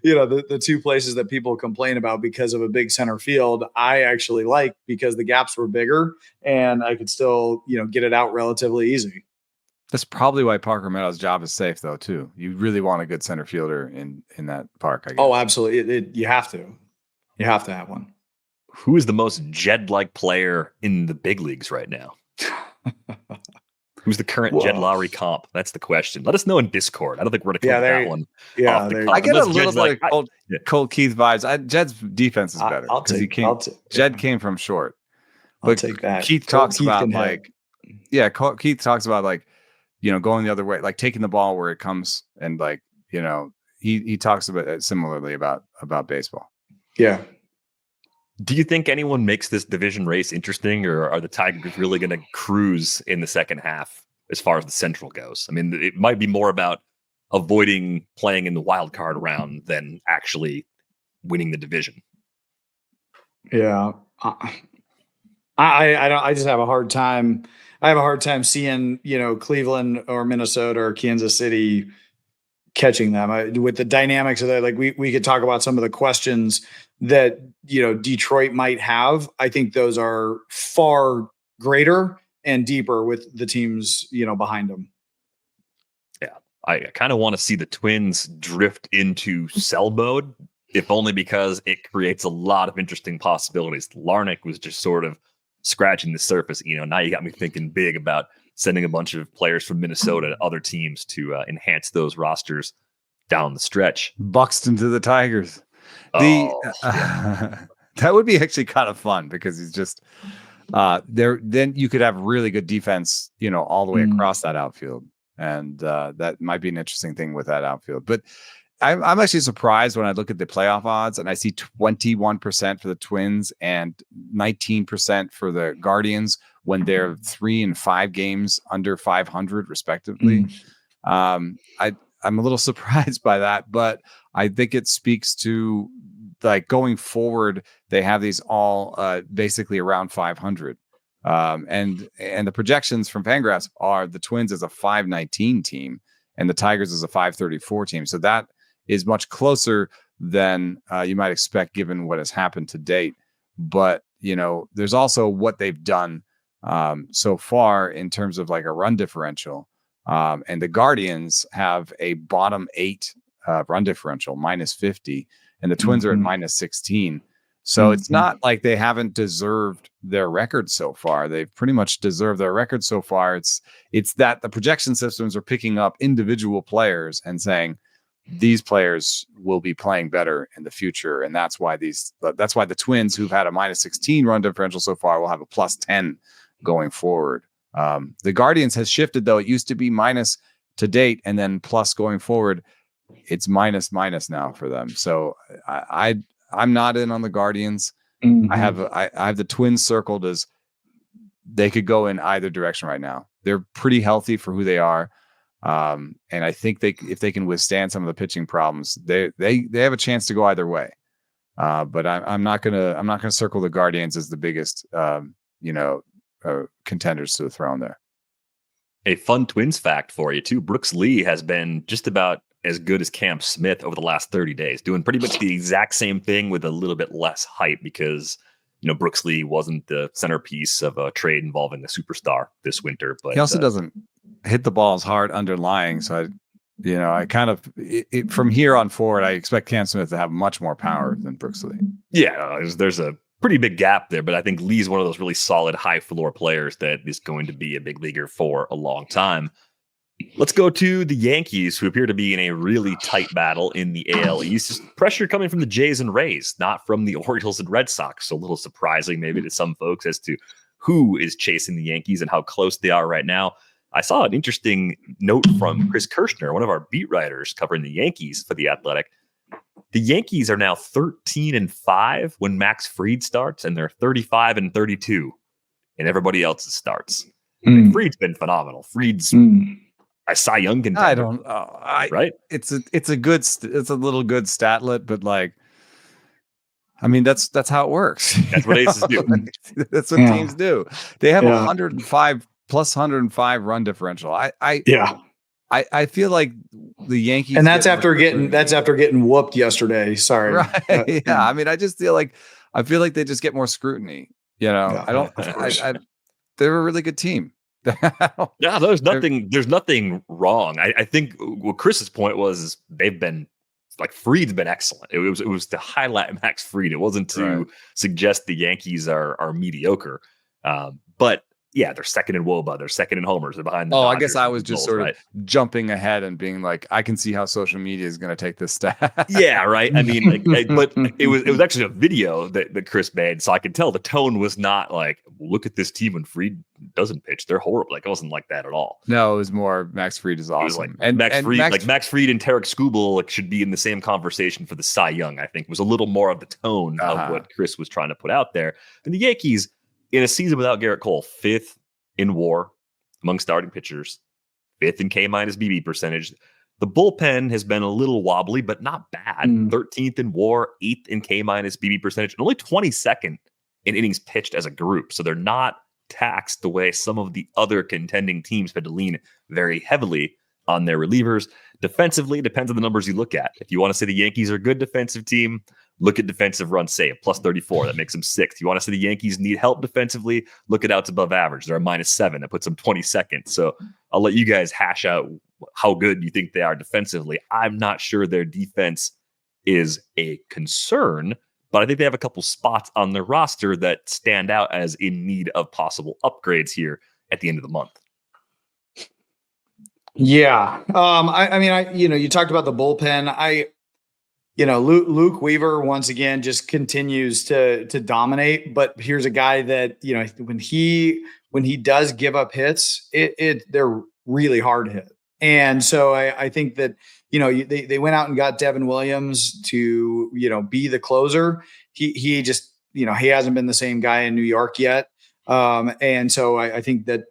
the 2 places that people complain about because of a big center field, I actually like, because the gaps were bigger and I could still, get it out relatively easy. That's probably why Parker Meadows' job is safe, though, too. You really want a good center fielder in that park, I guess. Oh, absolutely. You have to. You have to have one. Who is the most Jed-like player in the big leagues right now? Who's the current Jed Lowrie comp? That's the question. Let us know in Discord. I don't think we're going to cover that one. Yeah, I get a little bit of Colt Keith vibes. Jed's defense is better. Jed came from short. I'll take that. Keith talks about Keith talks about going the other way, like taking the ball where it comes, and he talks about it similarly about baseball. Yeah. Do you think anyone makes this division race interesting, or are the Tigers really going to cruise in the second half as far as the Central goes? I mean, it might be more about avoiding playing in the wild card round than actually winning the division. Yeah. I just have a hard time. I have a hard time seeing, Cleveland or Minnesota or Kansas City catching them with the dynamics of that. Like we could talk about some of the questions that, Detroit might have. I think those are far greater and deeper with the teams, behind them. Yeah. I kind of want to see the Twins drift into sell mode, if only because it creates a lot of interesting possibilities. Larnach was just sort of scratching the surface. Now you got me thinking big about sending a bunch of players from Minnesota to other teams to enhance those rosters down the stretch. Buxton to the Tigers. That would be actually kind of fun, because he's just there. Then you could have really good defense, all the way across that outfield, and that might be an interesting thing with that outfield. But I'm actually surprised when I look at the playoff odds and I see 21% for the Twins and 19% for the Guardians when they're 3 and 5 games under 500 respectively. I'm a little surprised by that, but I think it speaks to, like, going forward, they have these all basically around 500. And the projections from Fangraphs are the Twins as a 519 team and the Tigers is a 534 team. So that is much closer than you might expect given what has happened to date. But, there's also what they've done so far in terms of like a run differential. And the Guardians have a bottom 8 run differential, -50, and the Twins are at -16. So it's not like they haven't deserved their record so far. They've pretty much deserved their record so far. It's that the projection systems are picking up individual players and saying these players will be playing better in the future. And that's why the Twins, who've had a -16 run differential so far, will have a +10 going forward. The Guardians has shifted, though. It used to be minus to date and then plus going forward. It's minus now for them. So I'm not in on the Guardians. I have the Twins circled as they could go in either direction right now. They're pretty healthy for who they are. And I think if they can withstand some of the pitching problems, they have a chance to go either way. But I'm not gonna circle the Guardians as the biggest contenders to the throne there. A fun Twins fact for you too: Brooks Lee has been just about as good as Cam Smith over the last 30 days, doing pretty much the exact same thing with a little bit less hype because Brooks Lee wasn't the centerpiece of a trade involving the superstar this winter. But he also doesn't hit the ball as hard underlying. So I kind of from here on forward, I expect Cam Smith to have much more power than Brooks Lee. Yeah, there's a pretty big gap there, but I think Lee's one of those really solid high floor players that is going to be a big leaguer for a long time. Let's go to the Yankees, who appear to be in a really tight battle in the AL East. Just pressure coming from the Jays and Rays, not from the Orioles and Red Sox. So a little surprising maybe to some folks as to who is chasing the Yankees and how close they are right now. I saw an interesting note from Chris Kirshner, one of our beat writers covering the Yankees for The Athletic. The Yankees are now 13-5 when Max Fried starts, and they're 35-32 in everybody else's starts. Fried's been phenomenal. Fried's a Cy Young contender. I don't right. It's a little good statlet, but like, I mean, that's how it works. That's what aces do. That's what teams do. They have 105 plus 105 run differential. I feel like the Yankees, and that's after getting whooped yesterday. Sorry. Right. I mean, I feel like they just get more scrutiny. They're a really good team. Yeah, there's nothing wrong. I think what Chris's point was they've been like Fried's been excellent. It was to highlight Max Fried. It wasn't to suggest the Yankees are mediocre. But yeah, they're second in WOBA. They're second in homers. They're behind the Dodgers. I guess I was just sort of jumping ahead and being like, I can see how social media is going to take this stat. Yeah, right. I mean, but it was actually a video that Chris made, so I could tell the tone was not like, look at this team when Fried doesn't pitch. They're horrible. Like, it wasn't like that at all. No, it was more Max Fried is awesome. It was like, and Max Fried and Tarik Skubal should be in the same conversation for the Cy Young, I think, was a little more of the tone of what Chris was trying to put out there. And the Yankees, in a season without Garrett Cole, 5th in WAR among starting pitchers, 5th in K- BB percentage. The bullpen has been a little wobbly, but not bad. 13th in WAR, 8th in K- BB percentage, and only 22nd in innings pitched as a group. So they're not taxed the way some of the other contending teams had to lean very heavily on their relievers. Defensively, it depends on the numbers you look at. If you want to say the Yankees are a good defensive team, look at defensive run save, plus 34. That makes them 6th. You want to say the Yankees need help defensively, look at outs above average. They're a -7. That puts them 22nd. So I'll let you guys hash out how good you think they are defensively. I'm not sure their defense is a concern, but I think they have a couple spots on their roster that stand out as in need of possible upgrades here at the end of the month. Yeah. I mean, you talked about the bullpen. Luke Weaver once again just continues to dominate, but here's a guy that, when he does give up hits, they're really hard to hit. And so I think that, they went out and got Devin Williams to, be the closer. He just, he hasn't been the same guy in New York yet. And so I think that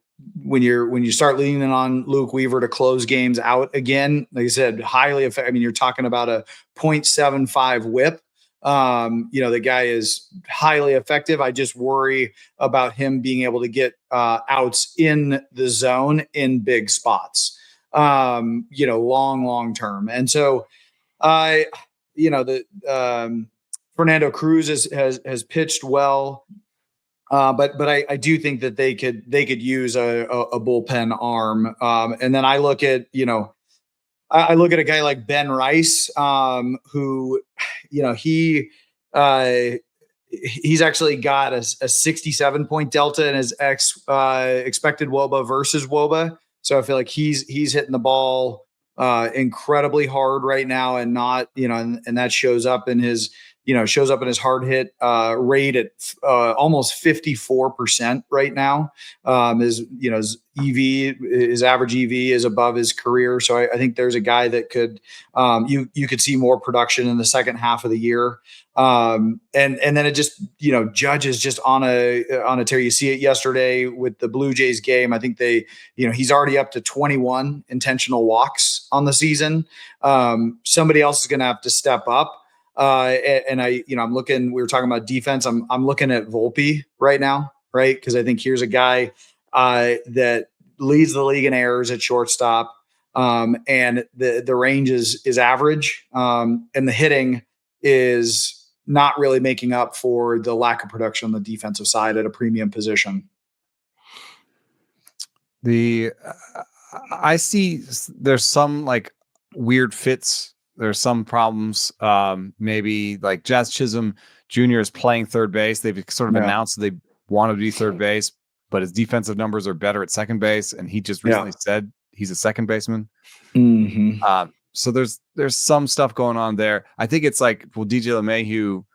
when you start leaning on Luke Weaver to close games out again, like I said, highly effective. I mean, you're talking about a 0.75 whip. The guy is highly effective. I just worry about him being able to get outs in the zone in big spots. long term. And so Fernando Cruz has pitched well. But I do think that they could use a bullpen arm. And then I look at I look at a guy like Ben Rice, who he's actually got a 67 point delta in his expected WOBA versus WOBA. So I feel like he's hitting the ball incredibly hard right now, and not and that shows up in his hard hit rate at almost 54% right now. His average EV is above his career. So I think there's a guy that could, you could see more production in the second half of the year. And then it just, Judge is just on a tear. You see it yesterday with the Blue Jays game. I think he's already up to 21 intentional walks on the season. Somebody else is going to have to step up. I'm looking, we were talking about defense. I'm looking at Volpe right now, right? Cause I think here's a guy, that leads the league in errors at shortstop. And the range is average. And the hitting is not really making up for the lack of production on the defensive side at a premium position. I see there's some like weird fits. There's some problems. Maybe like Jazz Chisholm Jr. is playing third base. They've sort of announced that they want to be third base, but his defensive numbers are better at second base. And he just recently said he's a second baseman. Mm-hmm. So there's some stuff going on there. I think it's like, well, DJ LeMahieu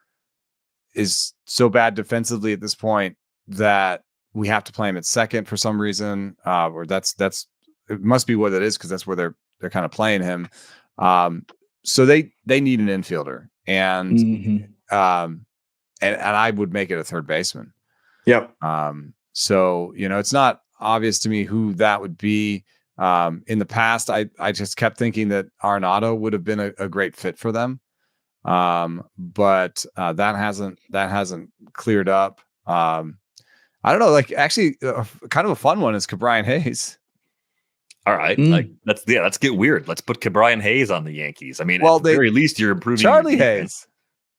is so bad defensively at this point that we have to play him at second for some reason. Or that's it must be what it is, because that's where they're kind of playing him. So they need an infielder, and and I would make it a third baseman. Yep. So it's not obvious to me who that would be. In the past, I just kept thinking that Arenado would have been a great fit for them. But that hasn't cleared up. I don't know, like actually kind of a fun one is Ke'Bryan Hayes. All right. Let's get weird. Let's put Ke'Bryan Hayes on the Yankees. I mean, at the very least, you're improving Charlie Hayes.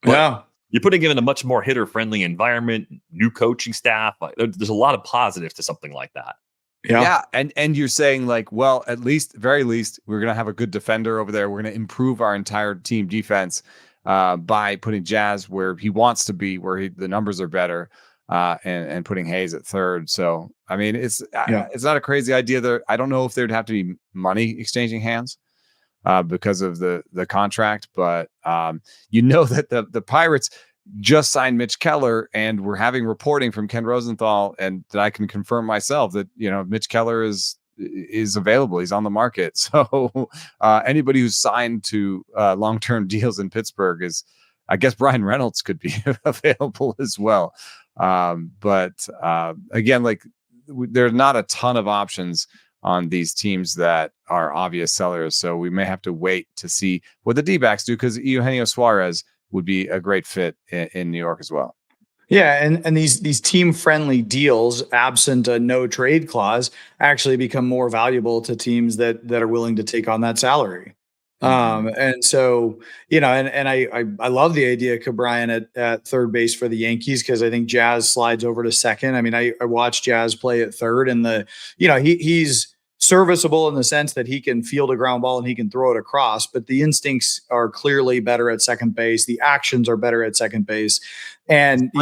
Yeah. You're putting him in a much more hitter-friendly environment, new coaching staff. Like, there's a lot of positives to something like that. Yeah. And you're saying like, well, at least, very least, we're going to have a good defender over there. We're going to improve our entire team defense by putting Jazz where he wants to be, where the numbers are better, and putting Hayes at third. So, I mean, it's not a crazy idea there. I don't know if there'd have to be money exchanging hands because of the contract, but that the Pirates just signed Mitch Keller, and we're having reporting from Ken Rosenthal, and that I can confirm myself that, Mitch Keller is available. He's on the market. So anybody who's signed to long-term deals in Pittsburgh I guess Brian Reynolds could be available as well. But again, like there's not a ton of options on these teams that are obvious sellers. So we may have to wait to see what the D-backs do, because Eugenio Suarez would be a great fit in New York as well. Yeah, and these team-friendly deals, absent a no trade clause, actually become more valuable to teams that are willing to take on that salary. And so, and I love the idea of Ke'Bryan at third base for the Yankees, because I think Jazz slides over to second. I mean, I watched Jazz play at third, and he's serviceable in the sense that he can field a ground ball and he can throw it across, but the instincts are clearly better at second base. The actions are better at second base. And,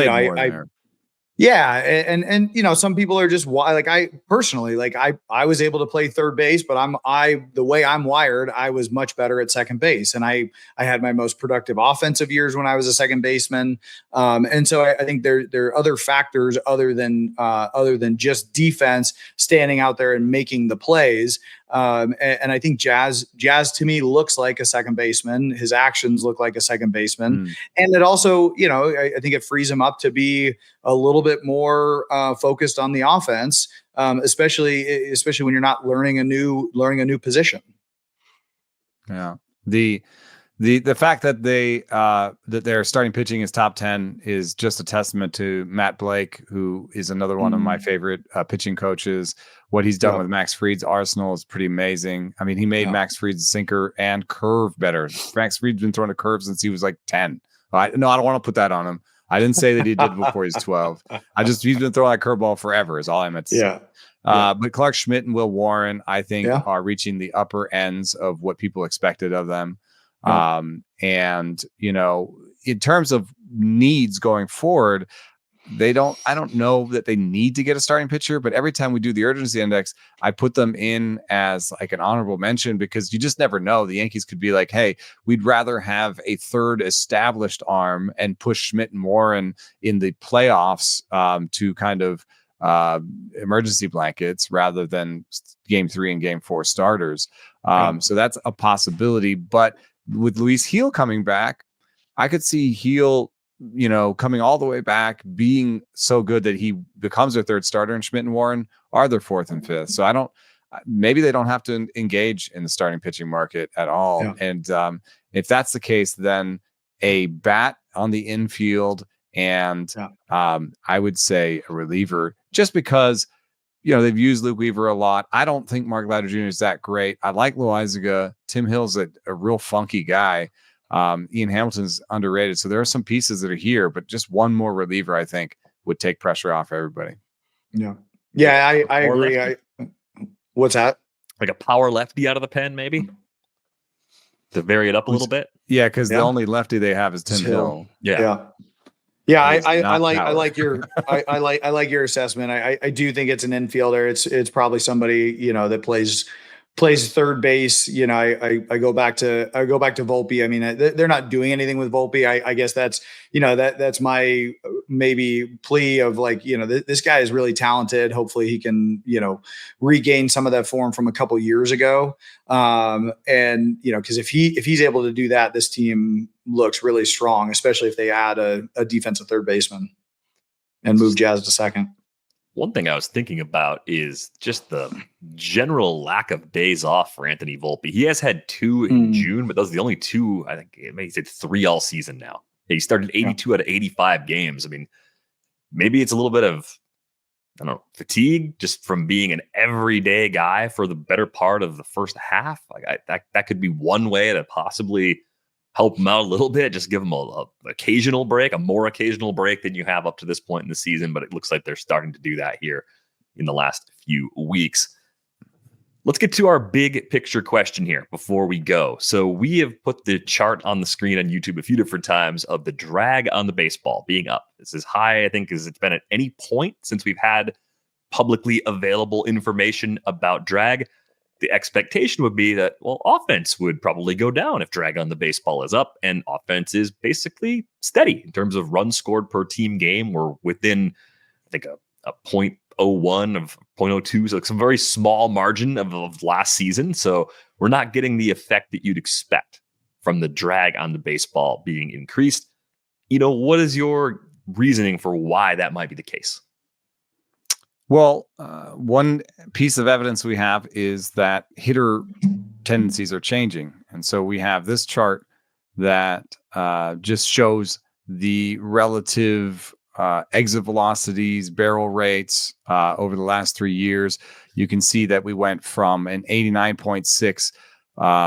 some people are just like, I personally, like I was able to play third base, but the way I'm wired, I was much better at second base. And I had my most productive offensive years when I was a second baseman. And so I think there are other factors other than just defense standing out there and making the plays. And I think Jazz to me looks like a second baseman. His actions look like a second baseman. And it also, I think it frees him up to be a little bit more focused on the offense, especially when you're not learning a new position. Yeah. The The fact that their starting pitching is top 10 is just a testament to Matt Blake, who is another one of my favorite pitching coaches. What he's done with Max Fried's arsenal is pretty amazing. I mean, he made Max Fried's sinker and curve better. Max Fried's been throwing a curve since he was like 10. I don't want to put that on him. I didn't say that he did before he's 12. He's been throwing that curveball forever is all I meant to say. But Clark Schmidt and Will Warren, I think, are reaching the upper ends of what people expected of them. And, you know, in terms of needs going forward, I don't know that they need to get a starting pitcher, but every time we do the urgency index, I put them in as like an honorable mention because you just never know. The Yankees could be like, hey, we'd rather have a third established arm and push Schmidt and Warren in the playoffs to kind of emergency blankets rather than game 3 and game 4 starters. So that's a possibility. But with Luis Gil coming back, I could see Gil, you know, coming all the way back, being so good that he becomes their third starter, and Schmidt and Warren are their fourth and fifth. So maybe they don't have to engage in the starting pitching market at all. Yeah. And if that's the case, then a bat on the infield and I would say a reliever, just because, you know, they've used Luke Weaver a lot. I don't think Mark Ladder Jr. is that great. I like Loaizaga. Tim Hill's a real funky guy. Ian Hamilton's underrated. So there are some pieces that are here, but just one more reliever, I think, would take pressure off everybody. Yeah. Yeah, I agree. What's that? Like a power lefty out of the pen, maybe? To vary it up a little bit? Yeah, because the only lefty they have is Tim Hill. Yeah. Yeah, I like your assessment. I do think it's an infielder. It's probably somebody, you know, that plays third base. You know, I go back to Volpe. I mean, they're not doing anything with Volpe. I guess that's, you know, that's my maybe plea of like, you know, this guy is really talented. Hopefully he can, you know, regain some of that form from a couple years ago. And, you know, because if he's able to do that, this team looks really strong, especially if they add a defensive third baseman and move Jazz to second. One thing I was thinking about is just the general lack of days off for Anthony Volpe. He has had 2 in June, but those are the only 2. I think maybe he said 3 all season now. He started 82 out of 85 games. I mean, maybe it's a little bit of, I don't know, fatigue just from being an everyday guy for the better part of the first half. Like that could be one way to possibly help him out a little bit, just give him a occasional break, a more occasional break than you have up to this point in the season. But it looks like they're starting to do that here in the last few weeks. Let's get to our big picture question here before we go. So we have put the chart on the screen on YouTube a few different times of the drag on the baseball being up. It's as high, I think, as it's been at any point since we've had publicly available information about drag. The expectation would be that, well, offense would probably go down if drag on the baseball is up, and offense is basically steady in terms of runs scored per team game. We're within, I think, a 0.01 of 0.02, so like some very small margin of last season. So we're not getting the effect that you'd expect from the drag on the baseball being increased. You know, what is your reasoning for why that might be the case? Well, one piece of evidence we have is that hitter tendencies are changing. And so we have this chart that just shows the relative exit velocities, barrel rates over the last 3 years. You can see that we went from an 89.6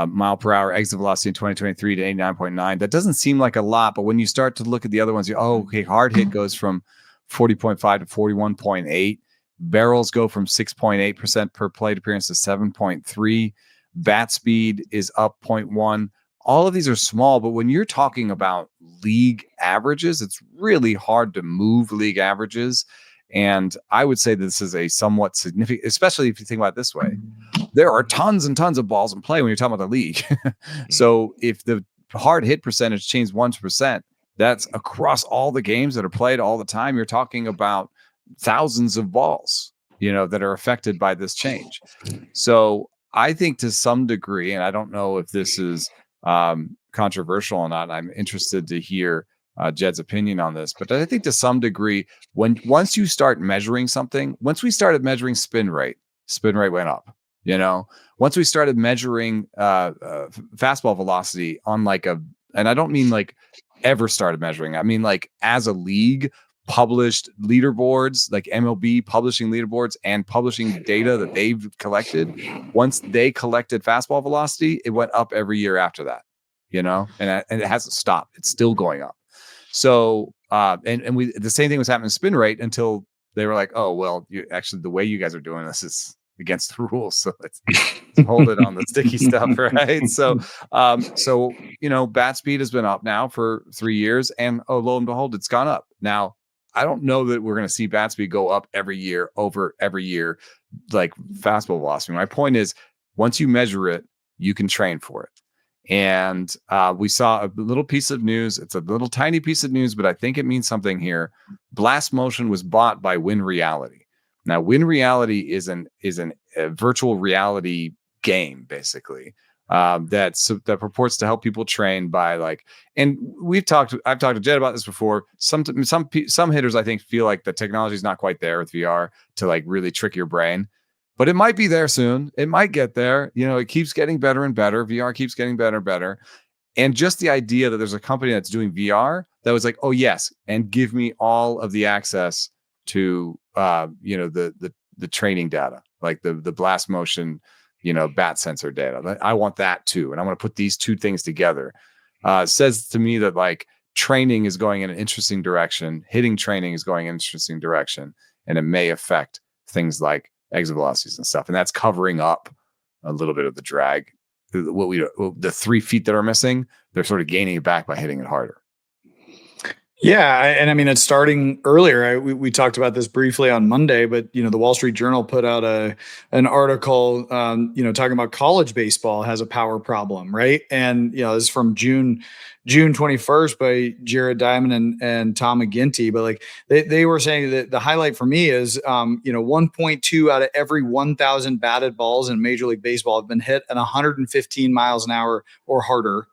mile per hour exit velocity in 2023 to 89.9. That doesn't seem like a lot, but when you start to look at the other ones, okay, hard hit goes from 40.5 to 41.8. Barrels go from 6.8% per plate appearance to 7.3. Bat speed is up 0.1. All of these are small, but when you're talking about league averages, it's really hard to move league averages. And I would say this is a somewhat significant, especially if you think about it this way. There are tons and tons of balls in play when you're talking about the league. So if the hard hit percentage changes 1%, that's across all the games that are played all the time. You're talking about thousands of balls, you know, that are affected by this change. So I think to some degree, and I don't know if this is controversial or not, I'm interested to hear Jed's opinion on this, but I think to some degree, once you start measuring something, once we started measuring spin rate went up. Once we started measuring fastball velocity on and I don't mean like ever started measuring, I mean like as a league published leaderboards, like MLB publishing leaderboards and publishing data that they've collected. Once they collected fastball velocity, it went up every year after that, and it hasn't stopped. It's still going up. So, and the same thing was happening to spin rate until they were like, oh, well, actually the way you guys are doing this is against the rules. So let's hold it on the sticky stuff. Right. So, bat speed has been up now for 3 years and lo and behold, it's gone up. Now, I don't know that we're going to see bat speed go up every year over every year, like fastball velocity. My point is, once you measure it, you can train for it. And we saw a little piece of news. It's a little tiny piece of news, but I think it means something here. Blast Motion was bought by Win Reality. Now, Win Reality is a virtual reality game, basically, that purports to help people train by and I've talked to Jed about this before. Some hitters, I think, feel like the technology is not quite there with VR to really trick your brain, but it might be there soon. It might get there. It keeps getting better and better. VR keeps getting better and better. And just the idea that there's a company that's doing VR that was like, oh yes, and give me all of the access to the training data, like the Blast Motion, bat sensor data. I want that too. And I want to put these two things together. Says to me that training is going in an interesting direction. Hitting training is going in an interesting direction. And it may affect things like exit velocities and stuff. And that's covering up a little bit of the drag. The 3 feet that are missing, they're sort of gaining it back by hitting it harder. Yeah, and I mean, it's starting earlier. We talked about this briefly on Monday, but the Wall Street Journal put out an article, talking about college baseball has a power problem, right? And this is from June 21st by Jared Diamond and Tom McGinty. But they were saying that the highlight for me is 1.2 out of every 1,000 batted balls in Major League Baseball have been hit at 115 miles an hour or harder,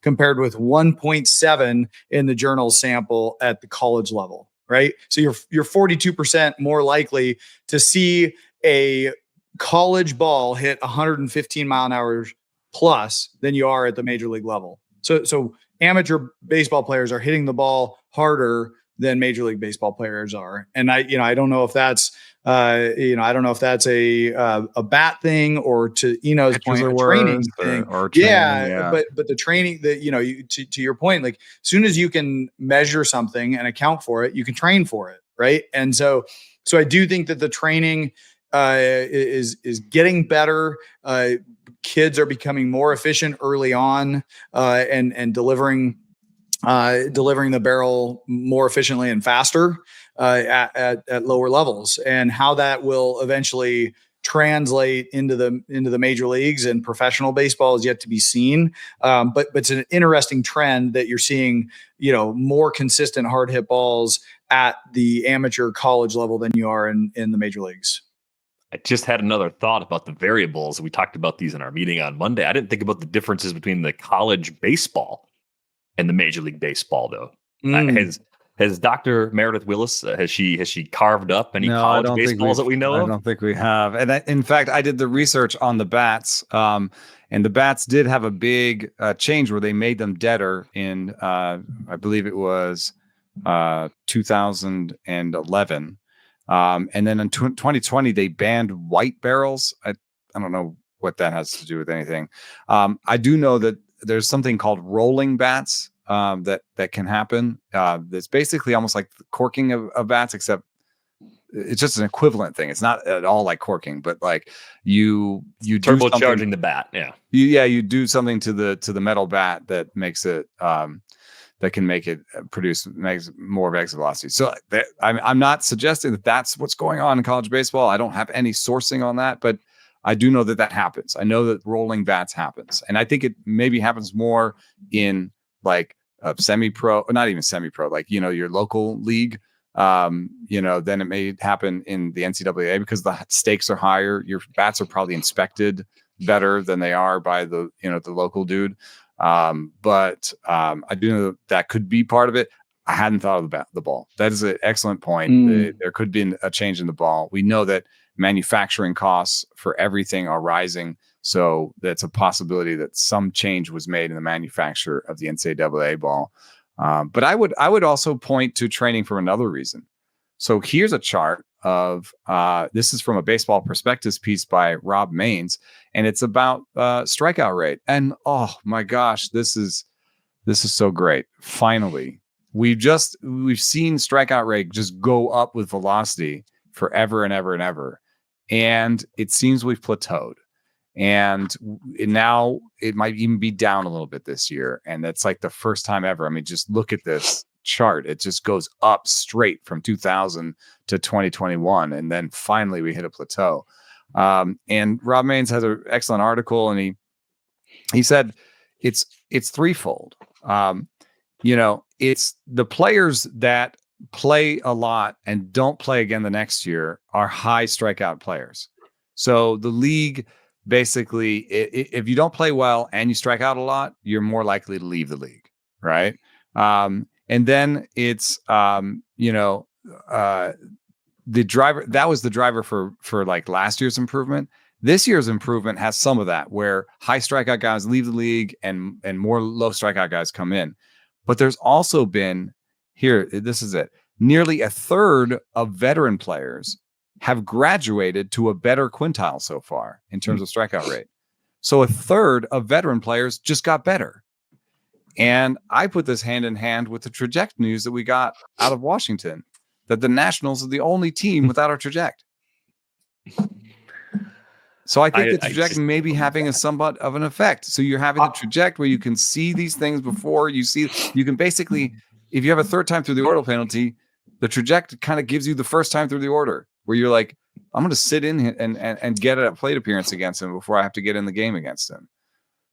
compared with 1.7 in the journal sample at the college level, right? So you're 42% more likely to see a college ball hit 115 mile an hour plus than you are at the major league level. So amateur baseball players are hitting the ball harder than Major League Baseball players are. And I don't know if that's, I don't know if that's a bat thing or, to Eno's point, a training thing. Or training, yeah. But the training that, to your point, as soon as you can measure something and account for it, you can train for it. Right. And so I do think that the training is getting better. Kids are becoming more efficient early on, and delivering the barrel more efficiently and faster at lower levels, and how that will eventually translate into the major leagues and professional baseball is yet to be seen. But it's an interesting trend that you're seeing, more consistent hard hit balls at the amateur college level than you are in the major leagues. I just had another thought about the variables. We talked about these in our meeting on Monday. I didn't think about the differences between the college baseball and the Major League Baseball, though. Has Dr. Meredith Willis, has she carved up any college baseballs that we know of? I don't think we have. And in fact, I did the research on the bats, and the bats did have a big change where they made them deader in, I believe it was 2011. And then in 2020, they banned white barrels. I don't know what that has to do with anything. I do know that there's something called rolling bats that can happen. That's basically almost like the corking of bats, except it's just an equivalent thing. It's not at all like corking, but you turbocharging the bat. Yeah. You do something to the metal bat that makes it that can make it makes more of exit velocity. So I'm not suggesting that that's what's going on in college baseball. I don't have any sourcing on that, but I do know that happens. I know that rolling bats happens. And I think it maybe happens more in semi-pro, or not even semi-pro, your local league, then it may happen in the NCAA because the stakes are higher. Your bats are probably inspected better than they are by the local dude. But I do know that could be part of it. I hadn't thought of the ball. That is an excellent point. There could be a change in the ball. We know that manufacturing costs for everything are rising. So that's a possibility that some change was made in the manufacture of the NCAA ball. But I would also point to training for another reason. So here's a chart of this is from a Baseball Perspectives piece by Rob Maines, and it's about strikeout rate. And oh my gosh, this is so great. Finally, we've seen strikeout rate just go up with velocity forever and ever and ever, and it seems we've plateaued. And now it might even be down a little bit this year. And that's like the first time ever. I mean, just look at this chart. It just goes up straight from 2000 to 2021. And then finally we hit a plateau. And Rob Maines has an excellent article. And he said it's threefold. It's the players that play a lot and don't play again the next year are high strikeout players. So the league, basically, if you don't play well and you strike out a lot, you're more likely to leave the league, right? And then it's the driver. That was the driver for like last year's improvement. This year's improvement has some of that, where high strikeout guys leave the league and more low strikeout guys come in. But there's also been this is it. Nearly a third of veteran players have graduated to a better quintile so far in terms of strikeout rate. So a third of veteran players just got better. And I put this hand in hand with the traject news that we got out of Washington, that the Nationals are the only team without a traject. So I think the traject may be having a somewhat of an effect. So you're having the traject where you can see these things before you can basically, if you have a third time through the order penalty, the traject kind of gives you the first time through the order, where you're like, I'm going to sit in and get a plate appearance against him before I have to get in the game against him.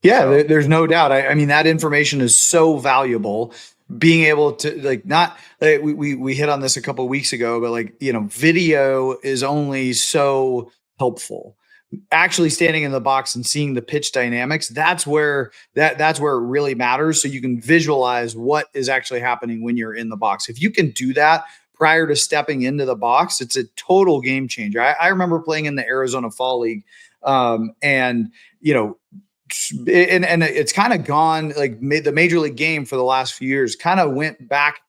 Yeah, there's no doubt. I mean, that information is so valuable. Being able to we hit on this a couple of weeks ago, but video is only so helpful. Actually standing in the box and seeing the pitch dynamics, that's where it really matters. So you can visualize what is actually happening when you're in the box. If you can do that prior to stepping into the box, it's a total game changer. I remember playing in the Arizona Fall League, and it's kind of gone, the Major League game for the last few years kind of went back,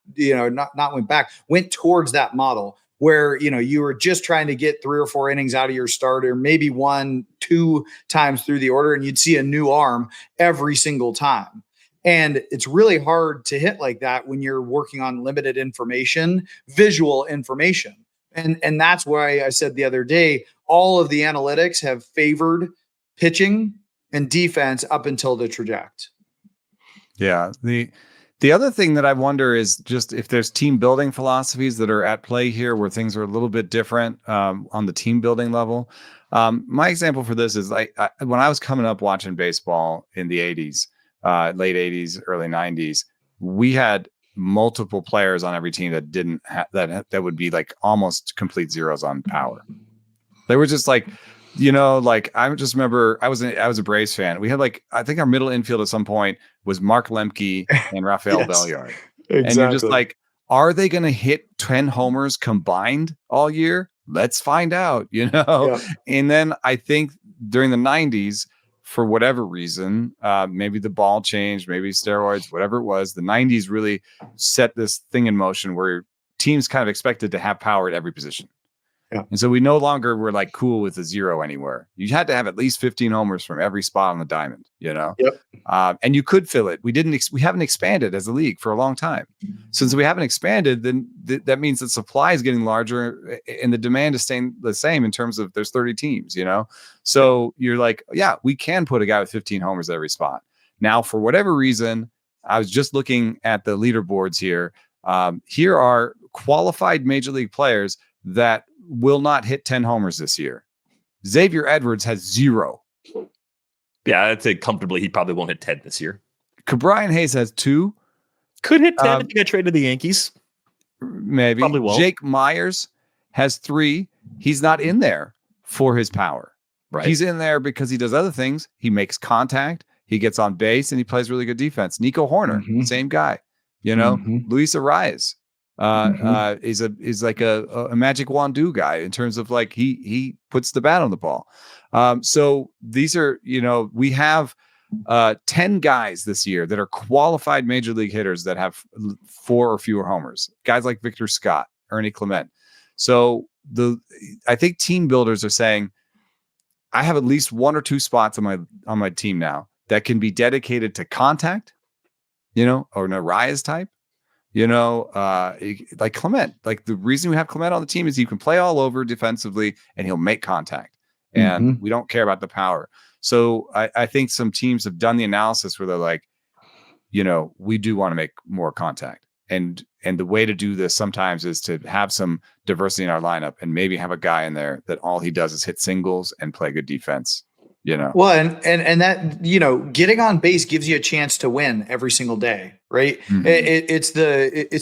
went towards that model where, you were just trying to get 3 or 4 innings out of your starter, maybe 1-2 times through the order, and you'd see a new arm every single time. And it's really hard to hit like that when you're working on limited information, visual information. And that's why I said the other day, all of the analytics have favored pitching and defense up until the traject. Yeah. The other thing that I wonder is just if there's team building philosophies that are at play here where things are a little bit different on the team building level. My example for this is when I was coming up watching baseball in the 80s, late 80s, early 90s, we had multiple players on every team that didn't that would be like almost complete zeros on power. They were just like, I just remember I was a Braves fan. We had I think our middle infield at some point was Mark Lemke and Rafael Yes, Belliard. exactly. And you're just like, are they going to hit 10 homers combined all year? Let's find out, Yeah. And then I think during the 90s, for whatever reason, maybe the ball changed, maybe steroids, whatever it was, the 90s really set this thing in motion where teams kind of expected to have power at every position. Yeah. And so we no longer were cool with a zero anywhere. You had to have at least 15 homers from every spot on the diamond, Yep. And you could fill it. We haven't expanded as a league for a long time. Since we haven't expanded, then that means that supply is getting larger and the demand is staying the same in terms of there's 30 teams, So you're like, yeah, we can put a guy with 15 homers at every spot. Now, for whatever reason, I was just looking at the leaderboards here. Here are qualified major league players that will not hit 10 homers this year. Xavier Edwards has 0. Yeah, I'd say comfortably he probably won't hit 10 this year. Brian Hayes has 2. Could hit 10 if you get traded to the Yankees. Maybe. Probably won't. Jake Myers has 3. He's not in there for his power. Right. He's in there because he does other things. He makes contact. He gets on base and he plays really good defense. Nico Horner, same guy. Luis Arias. is like a magic wand guy in terms of like he puts the bat on the ball. So these are, we have 10 guys this year that are qualified major league hitters that have 4 or fewer homers. Guys like Victor Scott, Ernie Clement. So I think team builders are saying, I have at least 1 or 2 spots on my team now that can be dedicated to contact, or an Arias type, like Clement. Like the reason we have Clement on the team is he can play all over defensively and he'll make contact. And we don't care about the power. So I think some teams have done the analysis where they're like, we do want to make more contact. And the way to do this sometimes is to have some diversity in our lineup and maybe have a guy in there that all he does is hit singles and play good defense. Well, and that, getting on base gives you a chance to win every single day, right? Mm-hmm. It's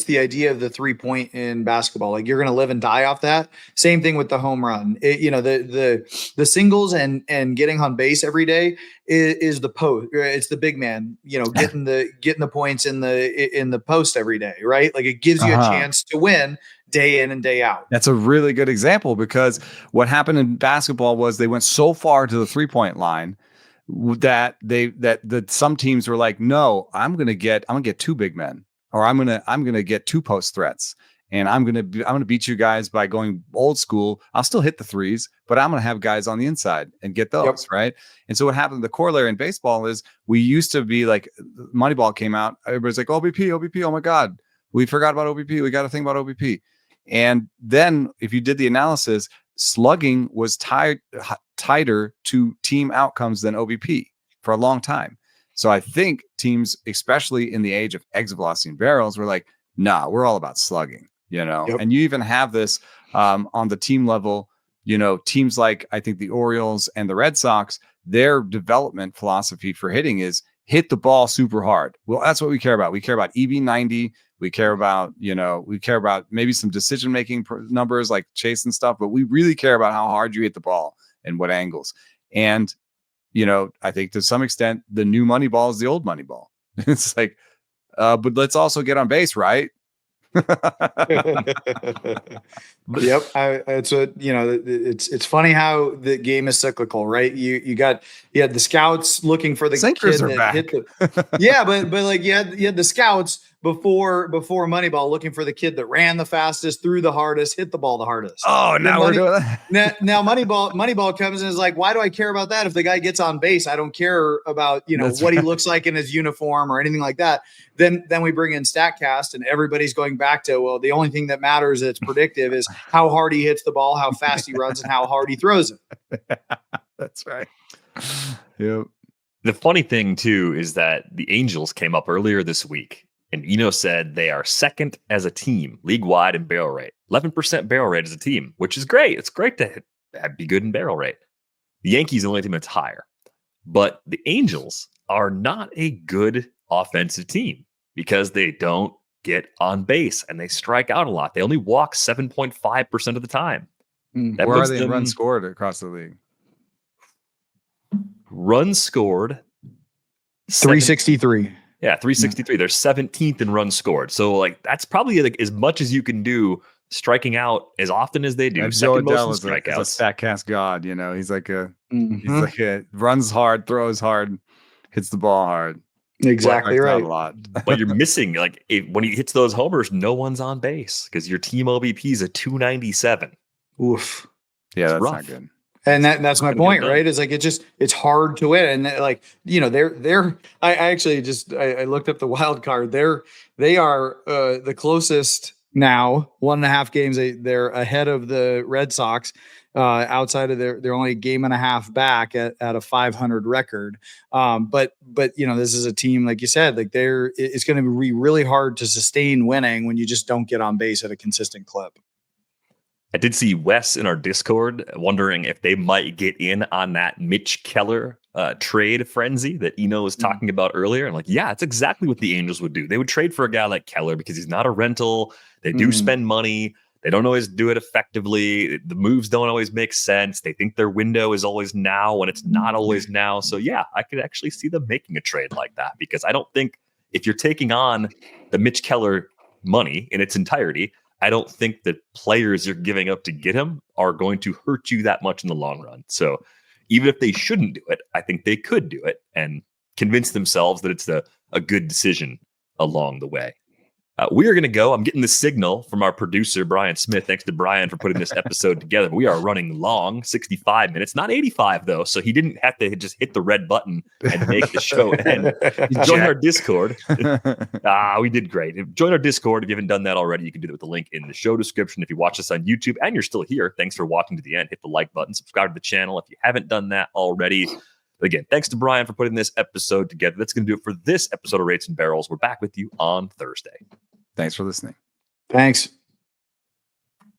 the idea of the 3-point in basketball. Like you're going to live and die off that. Same thing with the home run. The singles and getting on base every day is the post. It's the big man, getting the points in the post every day, right? Like it gives you a chance to win day in and day out. That's a really good example, because what happened in basketball was they went so far to the 3-point line that some teams were like, no, I'm gonna get 2 big men, or I'm gonna get 2 post threats, and I'm gonna beat you guys by going old school. I'll still hit the threes, but I'm gonna have guys on the inside and get those. Yep. Right. And so what happened, the corollary in baseball is we used to be like, Moneyball came out, everybody's like, OBP, oh my God, we forgot about OBP, we got to think about OBP. And then if you did the analysis, slugging was tighter to team outcomes than OBP for a long time. So I think teams, especially in the age of exit velocity and barrels, were like, nah, we're all about slugging, Yep. And you even have this on the team level, teams like, I think the Orioles and the Red Sox, their development philosophy for hitting is hit the ball super hard. Well, that's what we care about. We care about EV90. We care about, maybe some decision-making numbers like chase and stuff, but we really care about how hard you hit the ball and what angles. And, I think to some extent, the new Moneyball is the old Moneyball. It's like, but let's also get on base, right? Yep. It's funny how the game is cyclical, right? You had the scouts looking for the Sinkers kid are that back. hit but like you had the scouts before Moneyball looking for the kid that ran the fastest, threw the hardest, hit the ball the hardest. Oh, now we're doing that. Now Moneyball comes and is like, why do I care about that? If the guy gets on base, I don't care about, what he looks like in his uniform or anything like that. Then we bring in StatCast and everybody's going back to, well, the only thing that matters that's predictive is how hard he hits the ball, how fast he runs, and how hard he throws it. That's right. Yep. The funny thing, too, is that the Angels came up earlier this week, and said they are second as a team, league-wide in barrel rate. 11% barrel rate as a team, which is great. It's great to be good in barrel rate. The Yankees are the only team that's higher. But the Angels are not a good offensive team because they don't get on base and they strike out a lot. They only walk 7.5% of the time. Where are they in runs scored across the league? Runs scored 363. Yeah, 363. They're 17th in runs scored. So like that's probably like as much as you can do striking out as often as they do. And Joe Adele is a StatCast god, He's like a runs hard, throws hard, hits the ball hard. Exactly right. A lot. But you're missing when he hits those homers, no one's on base because your team OBP is a 297. Oof. Yeah, it's that's rough. not good. And that's my point, right? It's like it's hard to win, and like they're. I looked up the wild card. They are the closest now. 1.5 games. They're ahead of the Red Sox. Outside of they're only a game and a half back at a 500 record. But this is a team, like you said, like it's going to be really hard to sustain winning when you just don't get on base at a consistent clip. I did see Wes in our Discord wondering if they might get in on that Mitch Keller trade frenzy that Eno was talking about earlier. And it's exactly what the Angels would do. They would trade for a guy like Keller because he's not a rental. They do spend money. They don't always do it effectively. The moves don't always make sense. They think their window is always now when it's not always now. So I could actually see them making a trade like that because I don't think if you're taking on the Mitch Keller money in its entirety, I don't think the players you're giving up to get him are going to hurt you that much in the long run. So even if they shouldn't do it, I think they could do it and convince themselves that it's a good decision along the way. We are going to go. I'm getting the signal from our producer, Brian Smith. Thanks to Brian for putting this episode together. We are running long, 65 minutes, not 85 though. So he didn't have to just hit the red button and make the show end. Join our Discord. We did great. Join our Discord. If you haven't done that already, you can do that with the link in the show description. If you watch us on YouTube and you're still here, thanks for watching to the end. Hit the like button, subscribe to the channel if you haven't done that already. But again, thanks to Brian for putting this episode together. That's going to do it for this episode of Rates and Barrels. We're back with you on Thursday. Thanks for listening. Thanks.